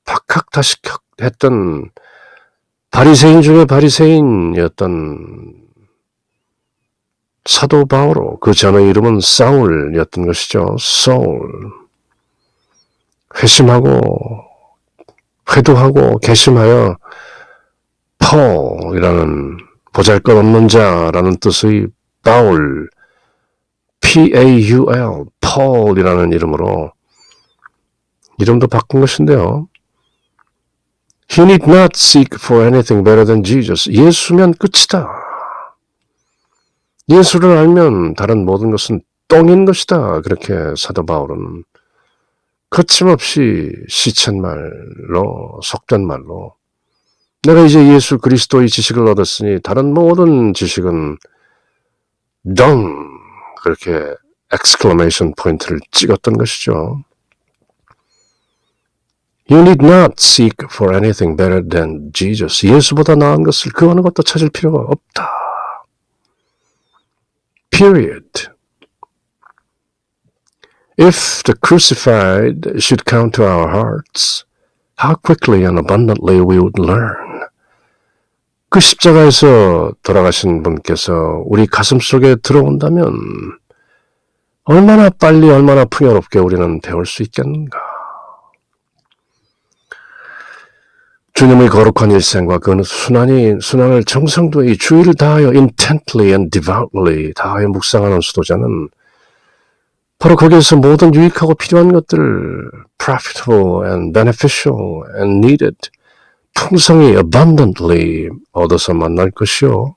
박학다식했던 바리새인 중에 바리새인이었던 사도 바오로, 그 전의 이름은 사울이었던 것이죠. 사울. 회심하고 회도하고 개심하여 폴이라는 보잘것없는 자라는 뜻의 바울, P-A-U-L, 폴이라는 이름으로 이름도 바꾼 것인데요. He need not seek for anything better than Jesus. 예수면 끝이다. 예수를 알면 다른 모든 것은 똥인 것이다. 그렇게 사도 바울은 거침없이 시쳇말로, 속된 말로 내가 이제 예수 그리스도의 지식을 얻었으니 다른 모든 지식은 dung, 그렇게 exclamation 포인트를 찍었던 것이죠. You need not seek for anything better than Jesus. 예수보다 나은 것을 그 어느 것도 찾을 필요가 없다. Period. If the crucified should come to our hearts, how quickly and abundantly we would learn. 그 십자가에서 돌아가신 분께서 우리 가슴 속에 들어온다면 얼마나 빨리 얼마나 풍요롭게 우리는 배울 수 있겠는가. 주님의 거룩한 일생과 그 순환을 정성도의 주의를 다하여 intently and devoutly 다하여 묵상하는 수도자는 바로 거기에서 모든 유익하고 필요한 것들을 profitable and beneficial and needed 풍성히 abundantly 얻어서 만날 것이요.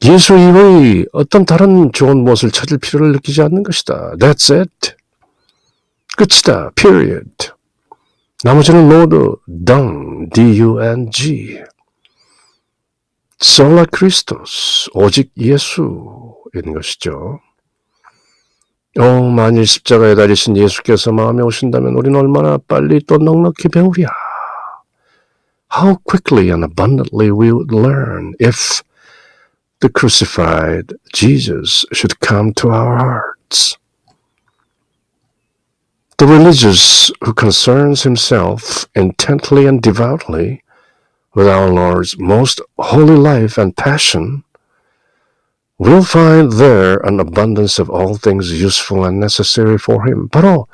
예수 이외의 어떤 다른 좋은 무엇을 찾을 필요를 느끼지 않는 것이다. That's it. 끝이다. Period. 나머지는 모두 dung, D-U-N-G. Sola Christus, 오직 예수인 것이죠. 만일 십자가에 달리신 예수께서 마음에 오신다면 우리는 얼마나 빨리 또 넉넉히 배우랴. How quickly and abundantly we would learn if the crucified Jesus should come to our hearts. The religious who concerns himself intently and devoutly with our Lord's most holy life and passion will find there an abundance of all things useful and necessary for him. 바로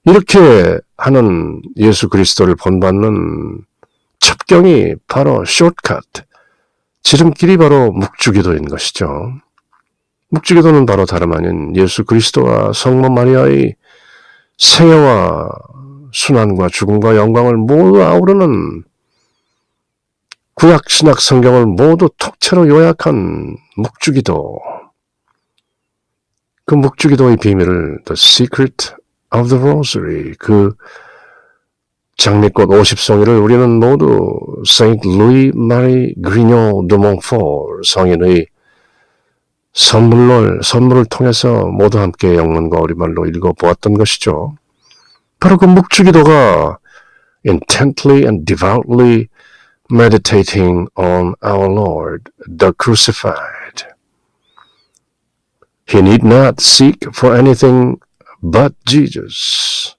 이렇게 하는 예수 그리스도를 본받는 첩경이 바로 shortcut, 지름길이 바로 묵주기도인 것이죠. 묵주기도는 바로 다름 아닌 예수 그리스도와 성모 마리아의 생애와 순환과 죽음과 영광을 모두 아우르는 구약 신약 성경을 모두 통째로 요약한 묵주기도. 그 묵주기도의 비밀을 The Secret of the Rosary, 그 장미꽃 50송이를 우리는 모두 Saint Louis Marie Grignon de Montfort 성인의 선물을 통해서 모두 함께 영문과 우리말로 읽어보았던 것이죠. 바로 그 묵주기도가 intently and devoutly meditating on our Lord, the crucified. He need not seek for anything but Jesus.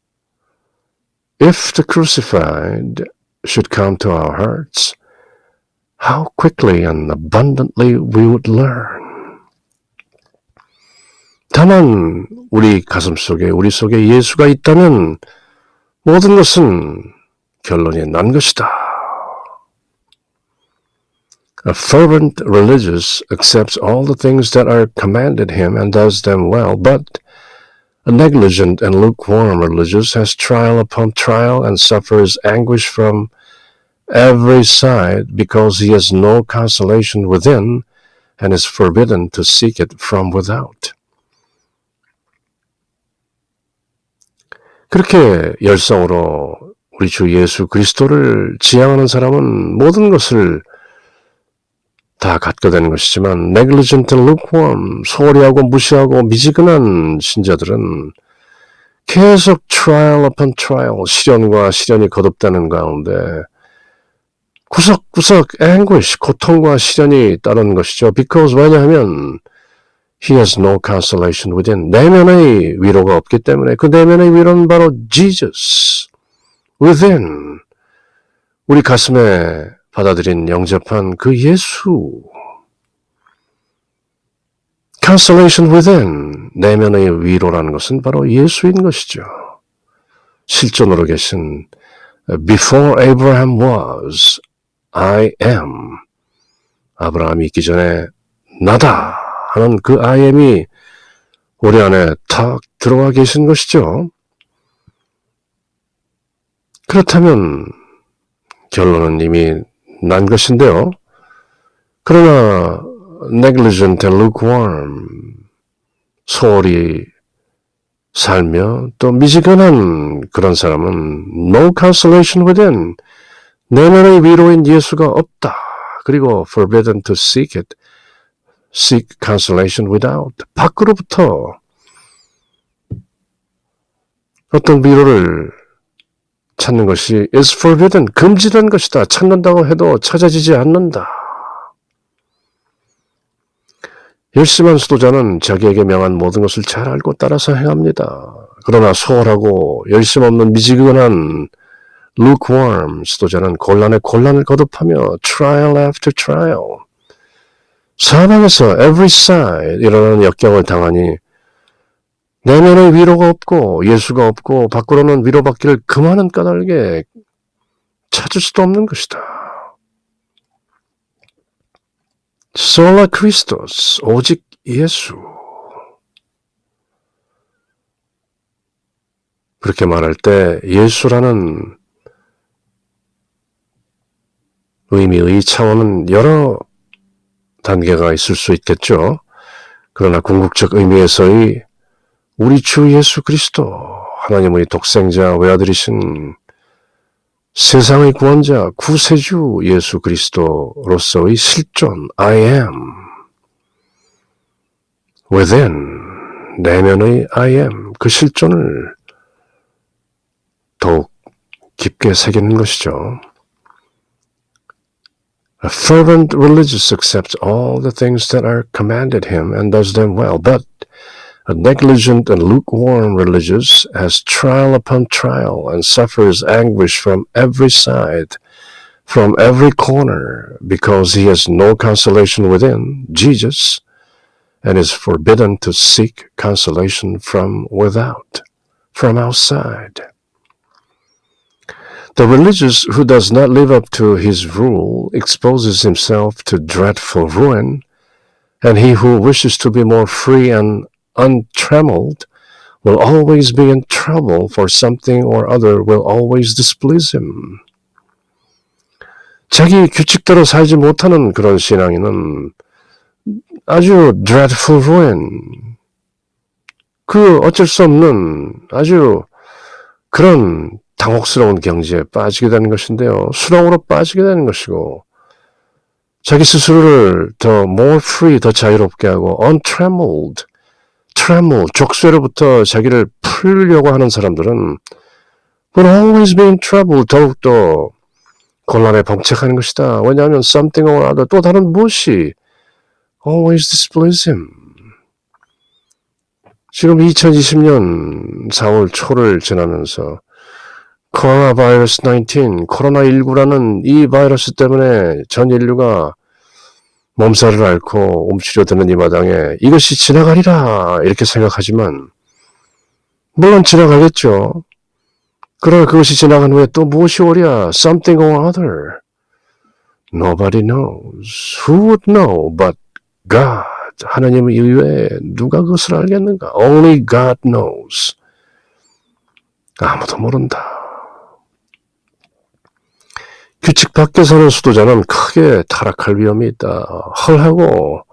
If the crucified should come to our hearts, how quickly and abundantly we would learn. 다만 우리 가슴 속에, 우리 속에 예수가 있다면 모든 것은 결론이 난 것이다. A fervent religious accepts all the things that are commanded him and does them well, but a negligent and lukewarm religious has trial upon trial and suffers anguish from every side because he has no consolation within and is forbidden to seek it from without. 그렇게 열성으로 우리 주 예수 그리스도를 지향하는 사람은 모든 것을 다 갖게 되는 것이지만 negligent and lukewarm, 소홀히 하고 무시하고 미지근한 신자들은 계속 trial upon trial, 시련과 시련이 거듭되는 가운데 구석구석 anguish, 고통과 시련이 따르는 것이죠. Because 왜냐하면 he has no consolation within. 내면의 위로가 없기 때문에 그 내면의 위로는 바로 Jesus within. 우리 가슴에 받아들인 영접한 그 예수. Consolation within. 내면의 위로라는 것은 바로 예수인 것이죠. 실존으로 계신 Before Abraham was, I am. 아브라함이 있기 전에 나다 하는 그 I am이 우리 안에 탁 들어와 계신 것이죠. 그렇다면 결론은 이미 난 것인데요. 그러나 negligent and lukewarm, 소홀히 살며 또 미지근한 그런 사람은 no consolation within, 내면의 위로인 예수가 없다. 그리고 forbidden to seek it, seek consolation without, 밖으로부터 어떤 위로를 찾는 것이 is forbidden, 금지된 것이다. 찾는다고 해도 찾아지지 않는다. 열심한 수도자는 자기에게 명한 모든 것을 잘 알고 따라서 행합니다. 그러나 소홀하고 열심 없는 미지근한 lukewarm 수도자는 곤란에 곤란을 거듭하며 trial after trial, 사방에서 every side 일어나는 역경을 당하니 내면의 위로가 없고 예수가 없고 밖으로는 위로받기를 그만은 까닭에 찾을 수도 없는 것이다. Sola Christos, 오직 예수. 그렇게 말할 때 예수라는 의미의 차원은 여러 단계가 있을 수 있겠죠. 그러나 궁극적 의미에서의 우리 주 예수 그리스도, 하나님의 독생자 외아들이신 세상의 구원자 구세주 예수 그리스도로서의 실존 I am within, 내면의 I am, 그 실존을 더욱 깊게 새기는 것이죠. A fervent religious accepts all the things that are commanded him and does them well, but a negligent and lukewarm religious has trial upon trial and suffers anguish from every side, from every corner, because he has no consolation within, Jesus, and is forbidden to seek consolation from without, from outside. The religious who does not live up to his rule exposes himself to dreadful ruin, and he who wishes to be more free and untrammeled will always be in trouble, for something or other will always displease him. 자기 규칙대로 살지 못하는 그런 신앙인은 아주 dreadful ruin, 그 어쩔 수 없는 아주 그런 당혹스러운 경지에 빠지게 되는 것인데요. 수렁으로 빠지게 되는 것이고, 자기 스스로를 더 more free, 더 자유롭게 하고 untrammeled, 족쇄로부터 자기를 풀려고 하는 사람들은 will always be in trouble, 더욱더 곤란에 봉착하는 것이다. 왜냐하면 something or other, 또 다른 무엇이 always displease him. 지금 2020년 4월 초를 지나면서 코로나 바이러스 19, 코로나19라는 이 바이러스 때문에 전 인류가 몸살을 앓고 움츠려드는 이 마당에 이것이 지나가리라 이렇게 생각하지만 물론 지나가겠죠. 그러나 그것이 지나간 후에 또 무엇이 오랴? Something or other. Nobody knows. Who would know but God? 하나님 이외에 누가 그것을 알겠는가? Only God knows. 아무도 모른다. 규칙 밖에 사는 수도자는 크게 타락할 위험이 있다. 헐하고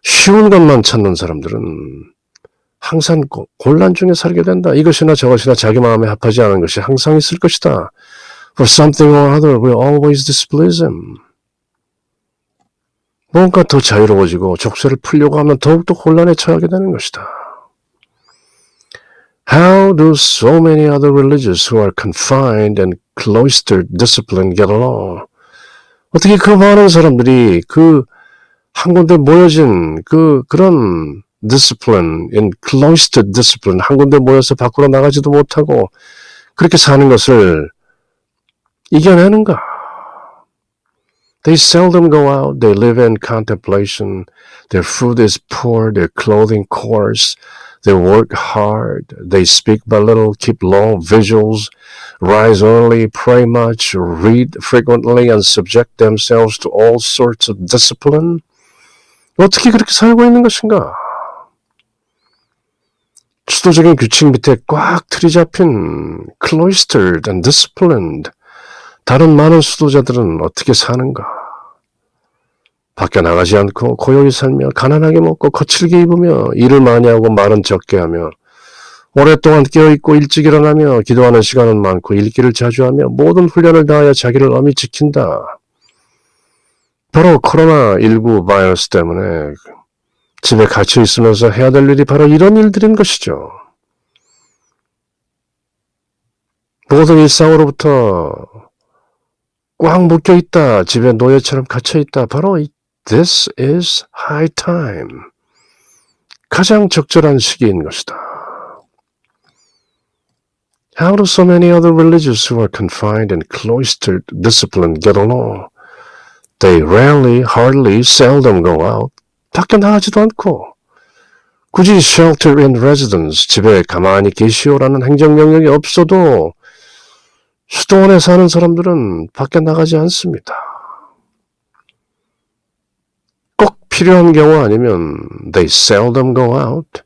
쉬운 것만 찾는 사람들은 항상 곤란 중에 살게 된다. 이것이나 저것이나 자기 마음에 합하지 않은 것이 항상 있을 것이다. For something or other will always displease him. 뭔가 더 자유로워지고 족쇄를 풀려고 하면 더욱더 곤란에 처하게 되는 것이다. How do so many other religions who are confined and cloistered discipline get along? 어떻게 그 많은 사람들이 그 한 군데 모여진 그런 discipline, in cloistered discipline, 한 군데 모여서 밖으로 나가지도 못하고 그렇게 사는 것을 이겨내는가? They seldom go out, they live in contemplation, their food is poor, their clothing coarse, they work hard, they speak but little, keep long vigils, rise early, pray much, read frequently, and subject themselves to all sorts of discipline. 어떻게 그렇게 살고 있는 것인가? 수도적인 규칙 밑에 꽉 틀이 잡힌 cloistered and disciplined 다른 많은 수도자들은 어떻게 사는가? 밖에 나가지 않고 고요히 살며 가난하게 먹고 거칠게 입으며 일을 많이 하고 말은 적게 하며 오랫동안 깨어있고 일찍 일어나며 기도하는 시간은 많고 읽기를 자주 하며 모든 훈련을 다하여 자기를 엄히 지킨다. 바로 코로나19 바이러스 때문에 집에 갇혀 있으면서 해야 될 일이 바로 이런 일들인 것이죠. 모든 일상으로부터 꽉 묶여있다. 집에 노예처럼 갇혀있다. 바로 This is high time. 가장 적절한 시기인 것이다. How do so many other religions who are confined and cloistered discipline get along? They rarely, hardly, seldom go out. 밖에 나가지도 않고 굳이 shelter in residence, 집에 가만히 계시오라는 행정명령이 없어도 수도원에 사는 사람들은 밖에 나가지 않습니다. 꼭 필요한 경우 아니면 they seldom go out.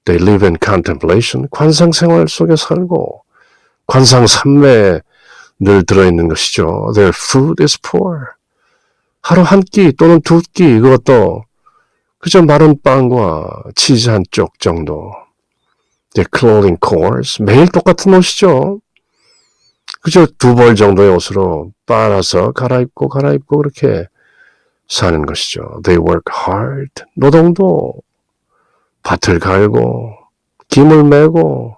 They live in contemplation. 관상생활 속에 살고 관상삼매에 늘 들어있는 것이죠. Their food is poor. 하루 한 끼 또는 두 끼, 그것도 그저 마른 빵과 치즈 한 쪽 정도. Their clothing coarse. 매일 똑같은 옷이죠. 그저 두 벌 정도의 옷으로 빨아서 갈아입고 그렇게 사는 것이죠. They work hard. 노동도 밭을 갈고 김을 메고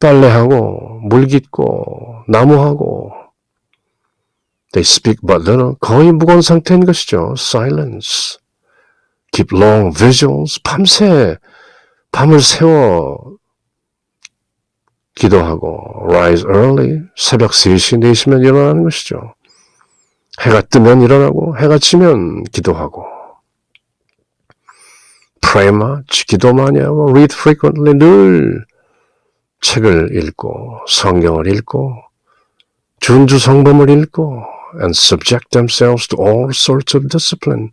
빨래하고 물 깃고 나무하고 They speak but little. 거의 무건 상태인 것이죠. Silence. Keep long vigils. 밤새 밤을 새워 기도하고 Rise early. 새벽 3시, 4시면 일어나는 것이죠. 해가 뜨면 일어나고 해가 지면 기도하고 Pray much. 기도 많이 하고 Read frequently. 늘 책을 읽고 성경을 읽고 준주 성범을 읽고 and subject themselves to all sorts of discipline.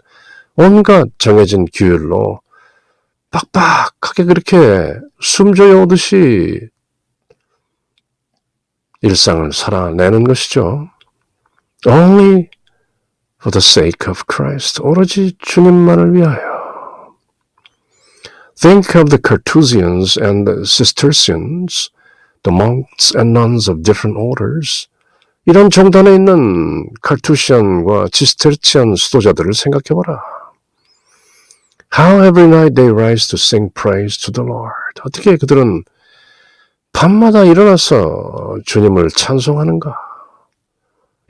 온갖 정해진 규율로 빡빡하게 그렇게 숨져야 오듯이 일상을 살아내는 것이죠. Only for the sake of Christ. 오로지 주님만을 위하여. Think of the Carthusians and the Cistercians, the monks and nuns of different orders. 이런 정단에 있는 카르투시안과 지스테르치안 수도자들을 생각해봐라. How every night they rise to sing praise to the Lord. 어떻게 그들은 밤마다 일어나서 주님을 찬송하는가?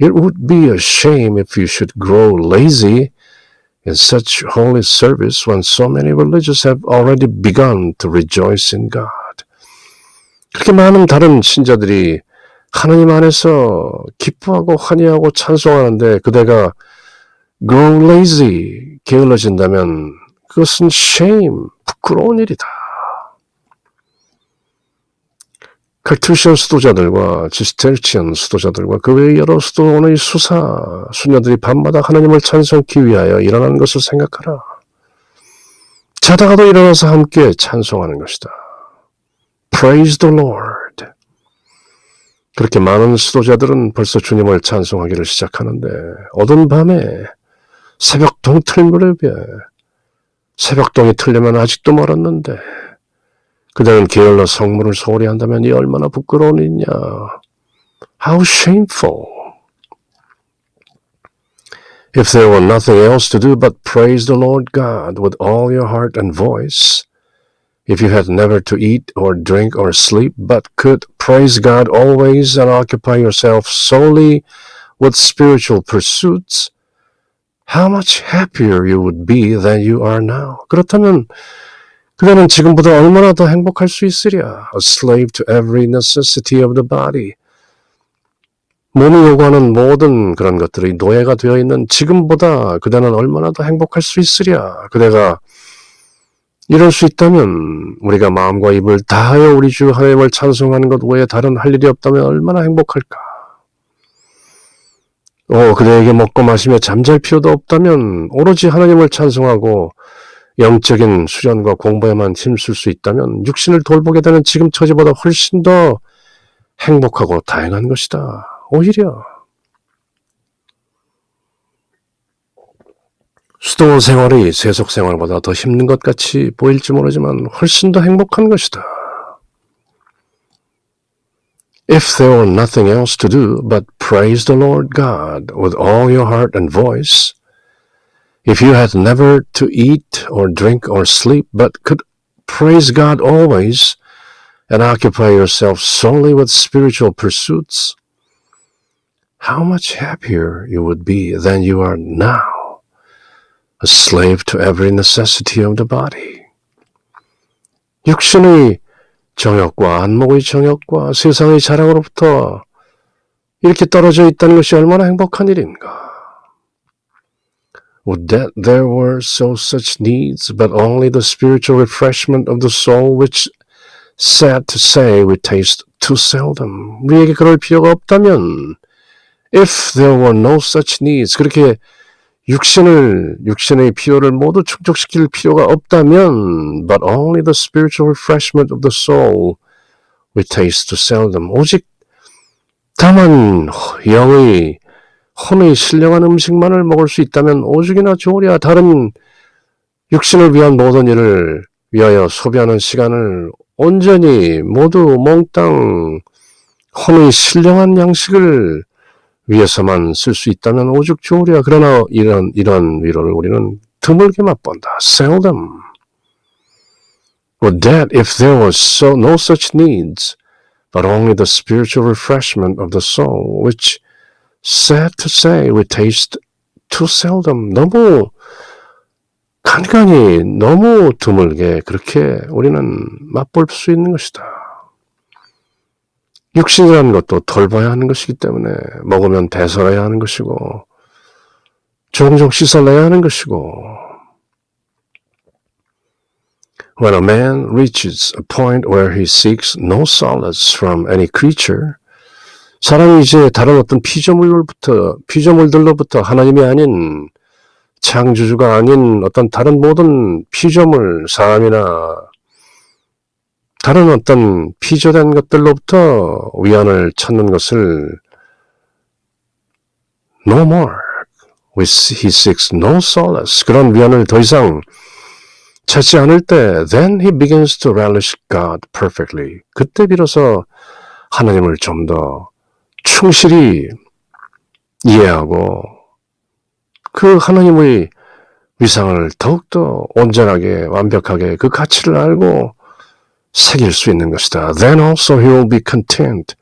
It would be a shame if you should grow lazy in such holy service when so many religions have already begun to rejoice in God. 그렇게 많은 다른 신자들이 하나님 안에서 기뻐하고 환희하고 찬송하는데 그대가 grow lazy, 게을러진다면 그것은 shame, 부끄러운 일이다. 칼투시안 수도자들과 지스테르치안 수도자들과 그 외의 여러 수도원의 수녀들이 밤마다 하나님을 찬송하기 위하여 일어나는 것을 생각하라. 자다가도 일어나서 함께 찬송하는 것이다. Praise the Lord. 그렇게 많은 수도자들은 벌써 주님을 찬송하기를 시작하는데 어두운 밤에 새벽 동틀무렵에 새벽동이 틀리면 아직도 멀었는데 그대는 게을러 성문을 소홀히 한다면 이 얼마나 부끄러운 일이냐. How shameful. If there were nothing else to do but praise the Lord God with all your heart and voice, if you had never to eat or drink or sleep but could praise God always and occupy yourself solely with spiritual pursuits, how much happier you would be than you are now. 그렇다면 그대는 지금보다 얼마나 더 행복할 수 있으랴. A slave to every necessity of the body. 몸이 요구하는 모든 그런 것들이 노예가 되어 있는 지금보다 그대는 얼마나 더 행복할 수 있으랴. 그대가 이럴 수 있다면 우리가 마음과 입을 다하여 우리 주 하나님을 찬송하는 것 외에 다른 할 일이 없다면 얼마나 행복할까. 그대에게 먹고 마시며 잠잘 필요도 없다면 오로지 하나님을 찬송하고 영적인 수련과 공부에만 힘쓸 수 있다면 육신을 돌보게 되는 지금 처지보다 훨씬 더 행복하고 다양한 것이다. 오히려 수동원 생활이 세속 생활보다 더 힘든 것 같이 보일지 모르지만 훨씬 더 행복한 것이다. If there were nothing else to do but praise the Lord God with all your heart and voice, if you had never to eat or drink or sleep but could praise God always and occupy yourself solely with spiritual pursuits, how much happier you would be than you are now, a slave to every necessity of the body. 육신의 정욕과 안목의 정욕과 세상의 자랑으로부터 이렇게 떨어져 있다는 것이 얼마나 행복한 일인가. Would that there were so such needs, but only the spiritual refreshment of the soul, which, sad to say, we taste too seldom. 우리에게 그럴 필요가 없다면, if there were no such needs, 그렇게 육신의 필요를 모두 충족시킬 필요가 없다면, but only the spiritual refreshment of the soul, we taste too seldom. 오직 다만 영의 혼의 신령한 음식만을 먹을 수 있다면 오죽이나 좋으랴. 다른 육신을 위한 모든 일을 위하여 소비하는 시간을 온전히 모두 몽땅 혼의 신령한 양식을 위해서만 쓸 수 있다면 오죽 좋으랴. 그러나 이런 위로를 우리는 드물게 맛본다. Seldom. Would that if there was no such needs, but only the spiritual refreshment of the soul, which, sad to say, we taste too seldom. 너무 간간히, 너무 드물게 그렇게 우리는 맛볼 수 있는 것이다. 육신이라는 것도 돌봐야 하는 것이기 때문에 먹으면 배설해야 하는 것이고 종종 씻어내야 하는 것이고 When a man reaches a point where he seeks no solace from any creature, 사람이 이제 다른 어떤 피조물들로부터 하나님이 아닌 창조주가 아닌 어떤 다른 모든 피조물, 사람이나 다른 어떤 피조된 것들로부터 위안을 찾는 것을 no more. He seeks no solace. 그런 위안을 더 이상 찾지 않을 때 then he begins to relish God perfectly. 그때 비로소 하나님을 좀 더 충실히 이해하고 그 하나님의 위상을 더욱더 온전하게 완벽하게 그 가치를 알고 새길 수 있는 것이다. Then also he will be content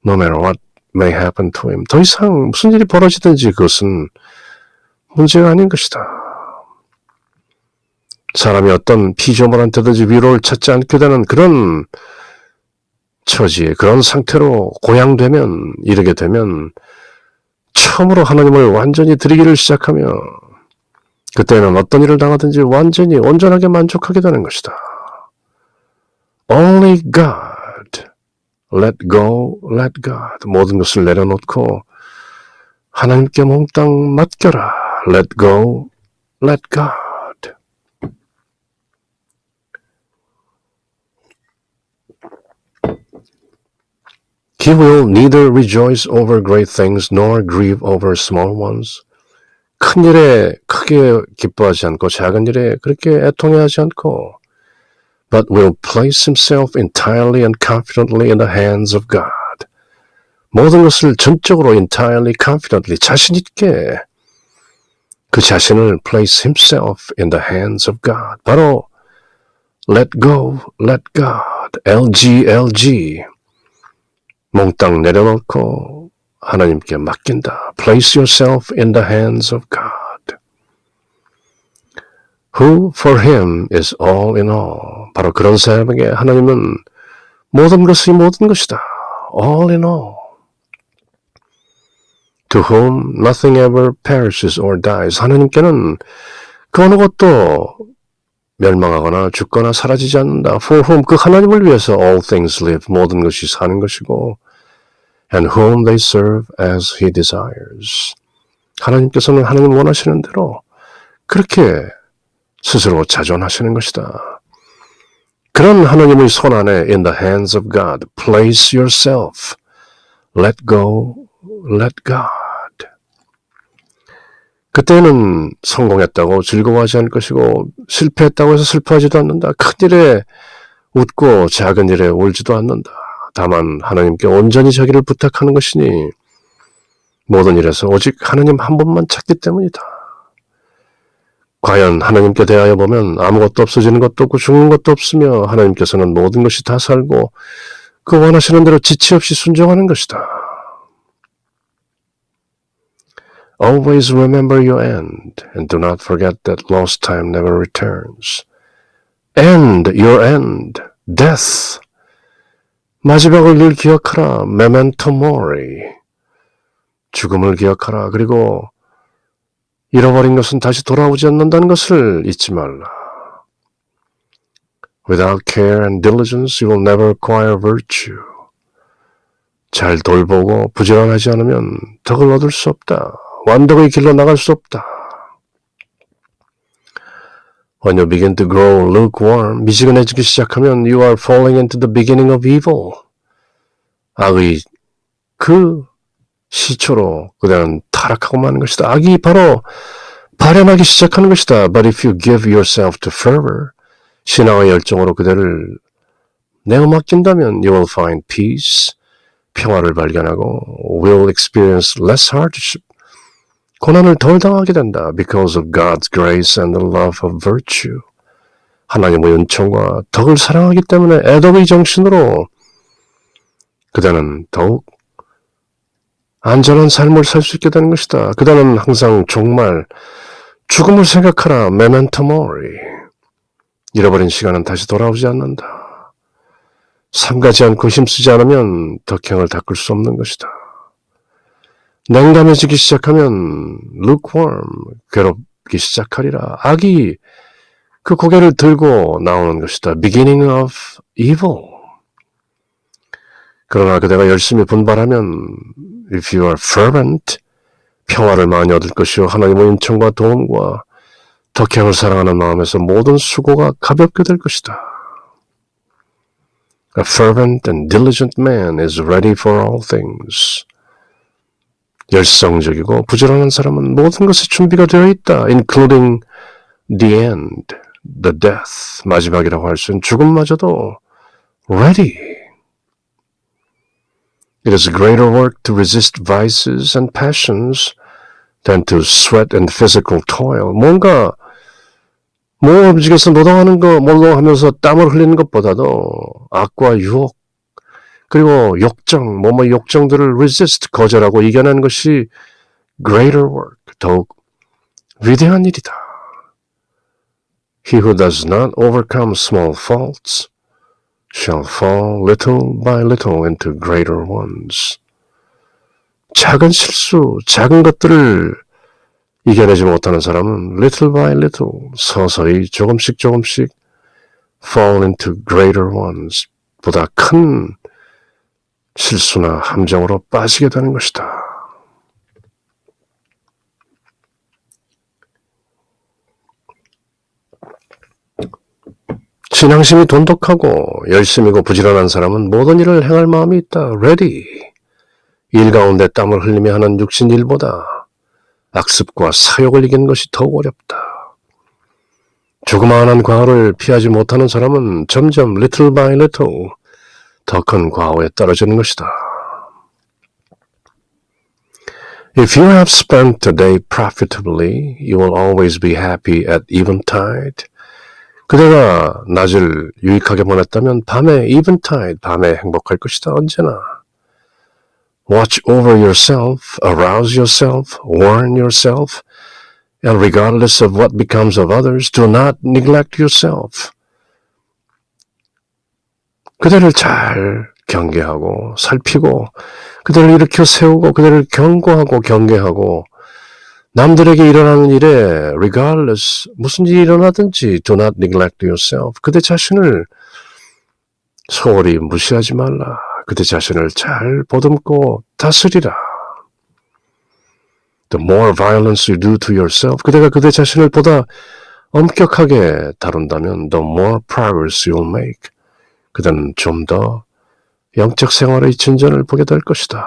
no matter what may happen to him. 더 이상 무슨 일이 벌어지든지 그것은 문제가 아닌 것이다. 사람이 어떤 피조물한테든지 위로를 찾지 않게 되는 그런 처지에 그런 상태로 고양되면 이르게 되면 처음으로 하나님을 완전히 드리기를 시작하며 그때는 어떤 일을 당하든지 완전히 온전하게 만족하게 되는 것이다. Only God. Let go, let God. 모든 것을 내려놓고 하나님께 몽땅 맡겨라. Let go, let God. He will neither rejoice over great things nor grieve over small ones. 큰 일에 크게 기뻐하지 않고 작은 일에 그렇게 애통해하지 않고 but will place himself entirely and confidently in the hands of God. 모든 것을 전적으로 entirely confidently 자신 있게 그 자신을 place himself in the hands of God. 바로 let go, let God, LG. 몽땅 내려놓고 하나님께 맡긴다. Place yourself in the hands of God. Who for him is all in all. 바로 그런 사람에게 하나님은 모든 것이 모든 것이다. All in all. To whom nothing ever perishes or dies. 하나님께는 그 어느 것도 멸망하거나 죽거나 사라지지 않는다. For whom 그 하나님을 위해서 all things live. 모든 것이 사는 것이고 and whom they serve as he desires. 하나님께서는 하나님 원하시는 대로 그렇게 스스로 자존하시는 것이다. 그런 하나님의 손 안에 in the hands of God, place yourself, let go, let God. 그때는 성공했다고 즐거워하지 않을 것이고 실패했다고 해서 슬퍼하지도 않는다. 큰 일에 웃고 작은 일에 울지도 않는다. 다만 하나님께 온전히 자기를 부탁하는 것이니 모든 일에서 오직 하나님 한 분만 찾기 때문이다. 과연 하나님께 대하여 보면 아무것도 없어지는 것도 없고 죽는 것도 없으며 하나님께서는 모든 것이 다 살고 그 원하시는 대로 지체 없이 순종하는 것이다. Always remember your end and do not forget that lost time never returns. End, your end, death. 마지막을 늘 기억하라. Memento mori. 죽음을 기억하라. 그리고 잃어버린 것은 다시 돌아오지 않는다는 것을 잊지 말라. Without care and diligence, you will never acquire virtue. 잘 돌보고 부지런하지 않으면 덕을 얻을 수 없다. 완덕의 길로 나갈 수 없다. When you begin to grow lukewarm, 미지근해지기 시작하면 you are falling into the beginning of evil. 악의 그 시초로 그대는 타락하고 마는 것이다. 악이 바로 발현하기 시작하는 것이다. But if you give yourself to fervor, 신앙의 열정으로 그대를 내어 맡긴다면 you will find peace, 평화를 발견하고 will experience less hardship, 고난을 덜 당하게 된다. Because of God's grace and the love of virtue. 하나님의 은총과 덕을 사랑하기 때문에 애덕의 정신으로 그대는 더욱 안전한 삶을 살 수 있게 되는 것이다. 그대는 항상 정말 죽음을 생각하라. Memento mori. 잃어버린 시간은 다시 돌아오지 않는다. 삼가지 않고 힘쓰지 않으면 덕행을 닦을 수 없는 것이다. 냉담해지기 시작하면 lukewarm, 괴롭기 시작하리라. 악이 그 고개를 들고 나오는 것이다. Beginning of evil. 그러나 그대가 열심히 분발하면 if you are fervent, 평화를 많이 얻을 것이요 하나님의 은총과 도움과 덕행을 사랑하는 마음에서 모든 수고가 가볍게 될 것이다. A fervent and diligent man is ready for all things. 열성적이고 부지런한 사람은 모든 것이 준비가 되어 있다. Including the end, the death. 마지막이라고 할 수 있는 죽음마저도 ready. It is a greater work to resist vices and passions than to sweat and physical toil. 뭔가 몸을 움직여서 노동하면서 땀을 흘리는 것보다도 악과 유혹 그리고 욕정, 몸의 욕정들을 resist, 거절하고 이겨내는 것이 greater work, 더욱 위대한 일이다. He who does not overcome small faults shall fall little by little into greater ones. 작은 실수, 작은 것들을 이겨내지 못하는 사람은 little by little, 서서히 조금씩 fall into greater ones, 보다 큰 실수나 함정으로 빠지게 되는 것이다. 신앙심이 돈독하고 열심이고 부지런한 사람은 모든 일을 행할 마음이 있다. Ready. 일 가운데 땀을 흘리며 하는 육신 일보다 악습과 사욕을 이기는 것이 더욱 어렵다. 조그마한 과오를 피하지 못하는 사람은 점점 little by little 더 큰 과오에 떨어지는 것이다. If you have spent the day profitably, you will always be happy at eventide. 그대가 낮을 유익하게 보냈다면 밤에 eventide, 밤에 행복할 것이다. 언제나. Watch over yourself, arouse yourself, warn yourself, and regardless of what becomes of others, do not neglect yourself. 그대를 잘 경계하고 살피고 그대를 일으켜 세우고 그대를 경고하고 경계하고 남들에게 일어나는 일에 regardless 무슨 일이 일어나든지 do not neglect yourself. 그대 자신을 소홀히 무시하지 말라. 그대 자신을 잘 보듬고 다스리라. The more violence you do to yourself, 그대가 그대 자신을 보다 엄격하게 다룬다면 the more progress you'll make. 그대는 좀 더 영적 생활의 진전을 보게 될 것이다.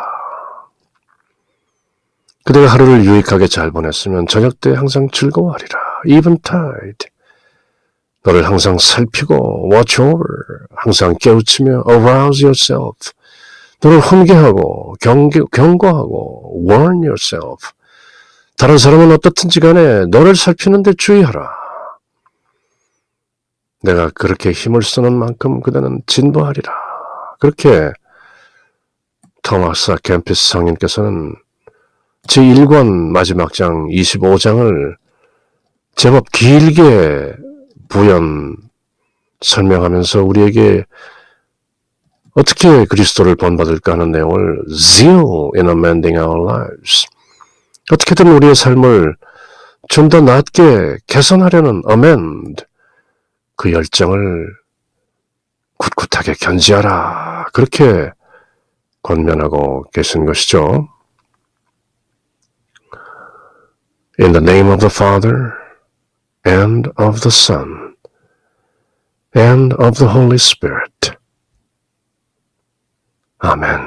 그대가 하루를 유익하게 잘 보냈으면 저녁 때 항상 즐거워하리라. Eventide. 너를 항상 살피고 watch over. 항상 깨우치며 arouse yourself. 너를 훈계하고 경고하고 warn yourself. 다른 사람은 어떻든지 간에 너를 살피는 데 주의하라. 내가 그렇게 힘을 쓰는 만큼 그대는 진보하리라. 그렇게 토마스 아 캠피스 성인께서는 제1권 마지막 장 25장을 제법 길게 부연 설명하면서 우리에게 어떻게 그리스도를 본받을까 하는 내용을 zeal in amending our lives. 어떻게든 우리의 삶을 좀 더 낫게 개선하려는 amend. 그 열정을 굳굳하게 견지하라. 그렇게 권면하고 계신 것이죠. In the name of the Father, and of the Son, and of the Holy Spirit. 아멘.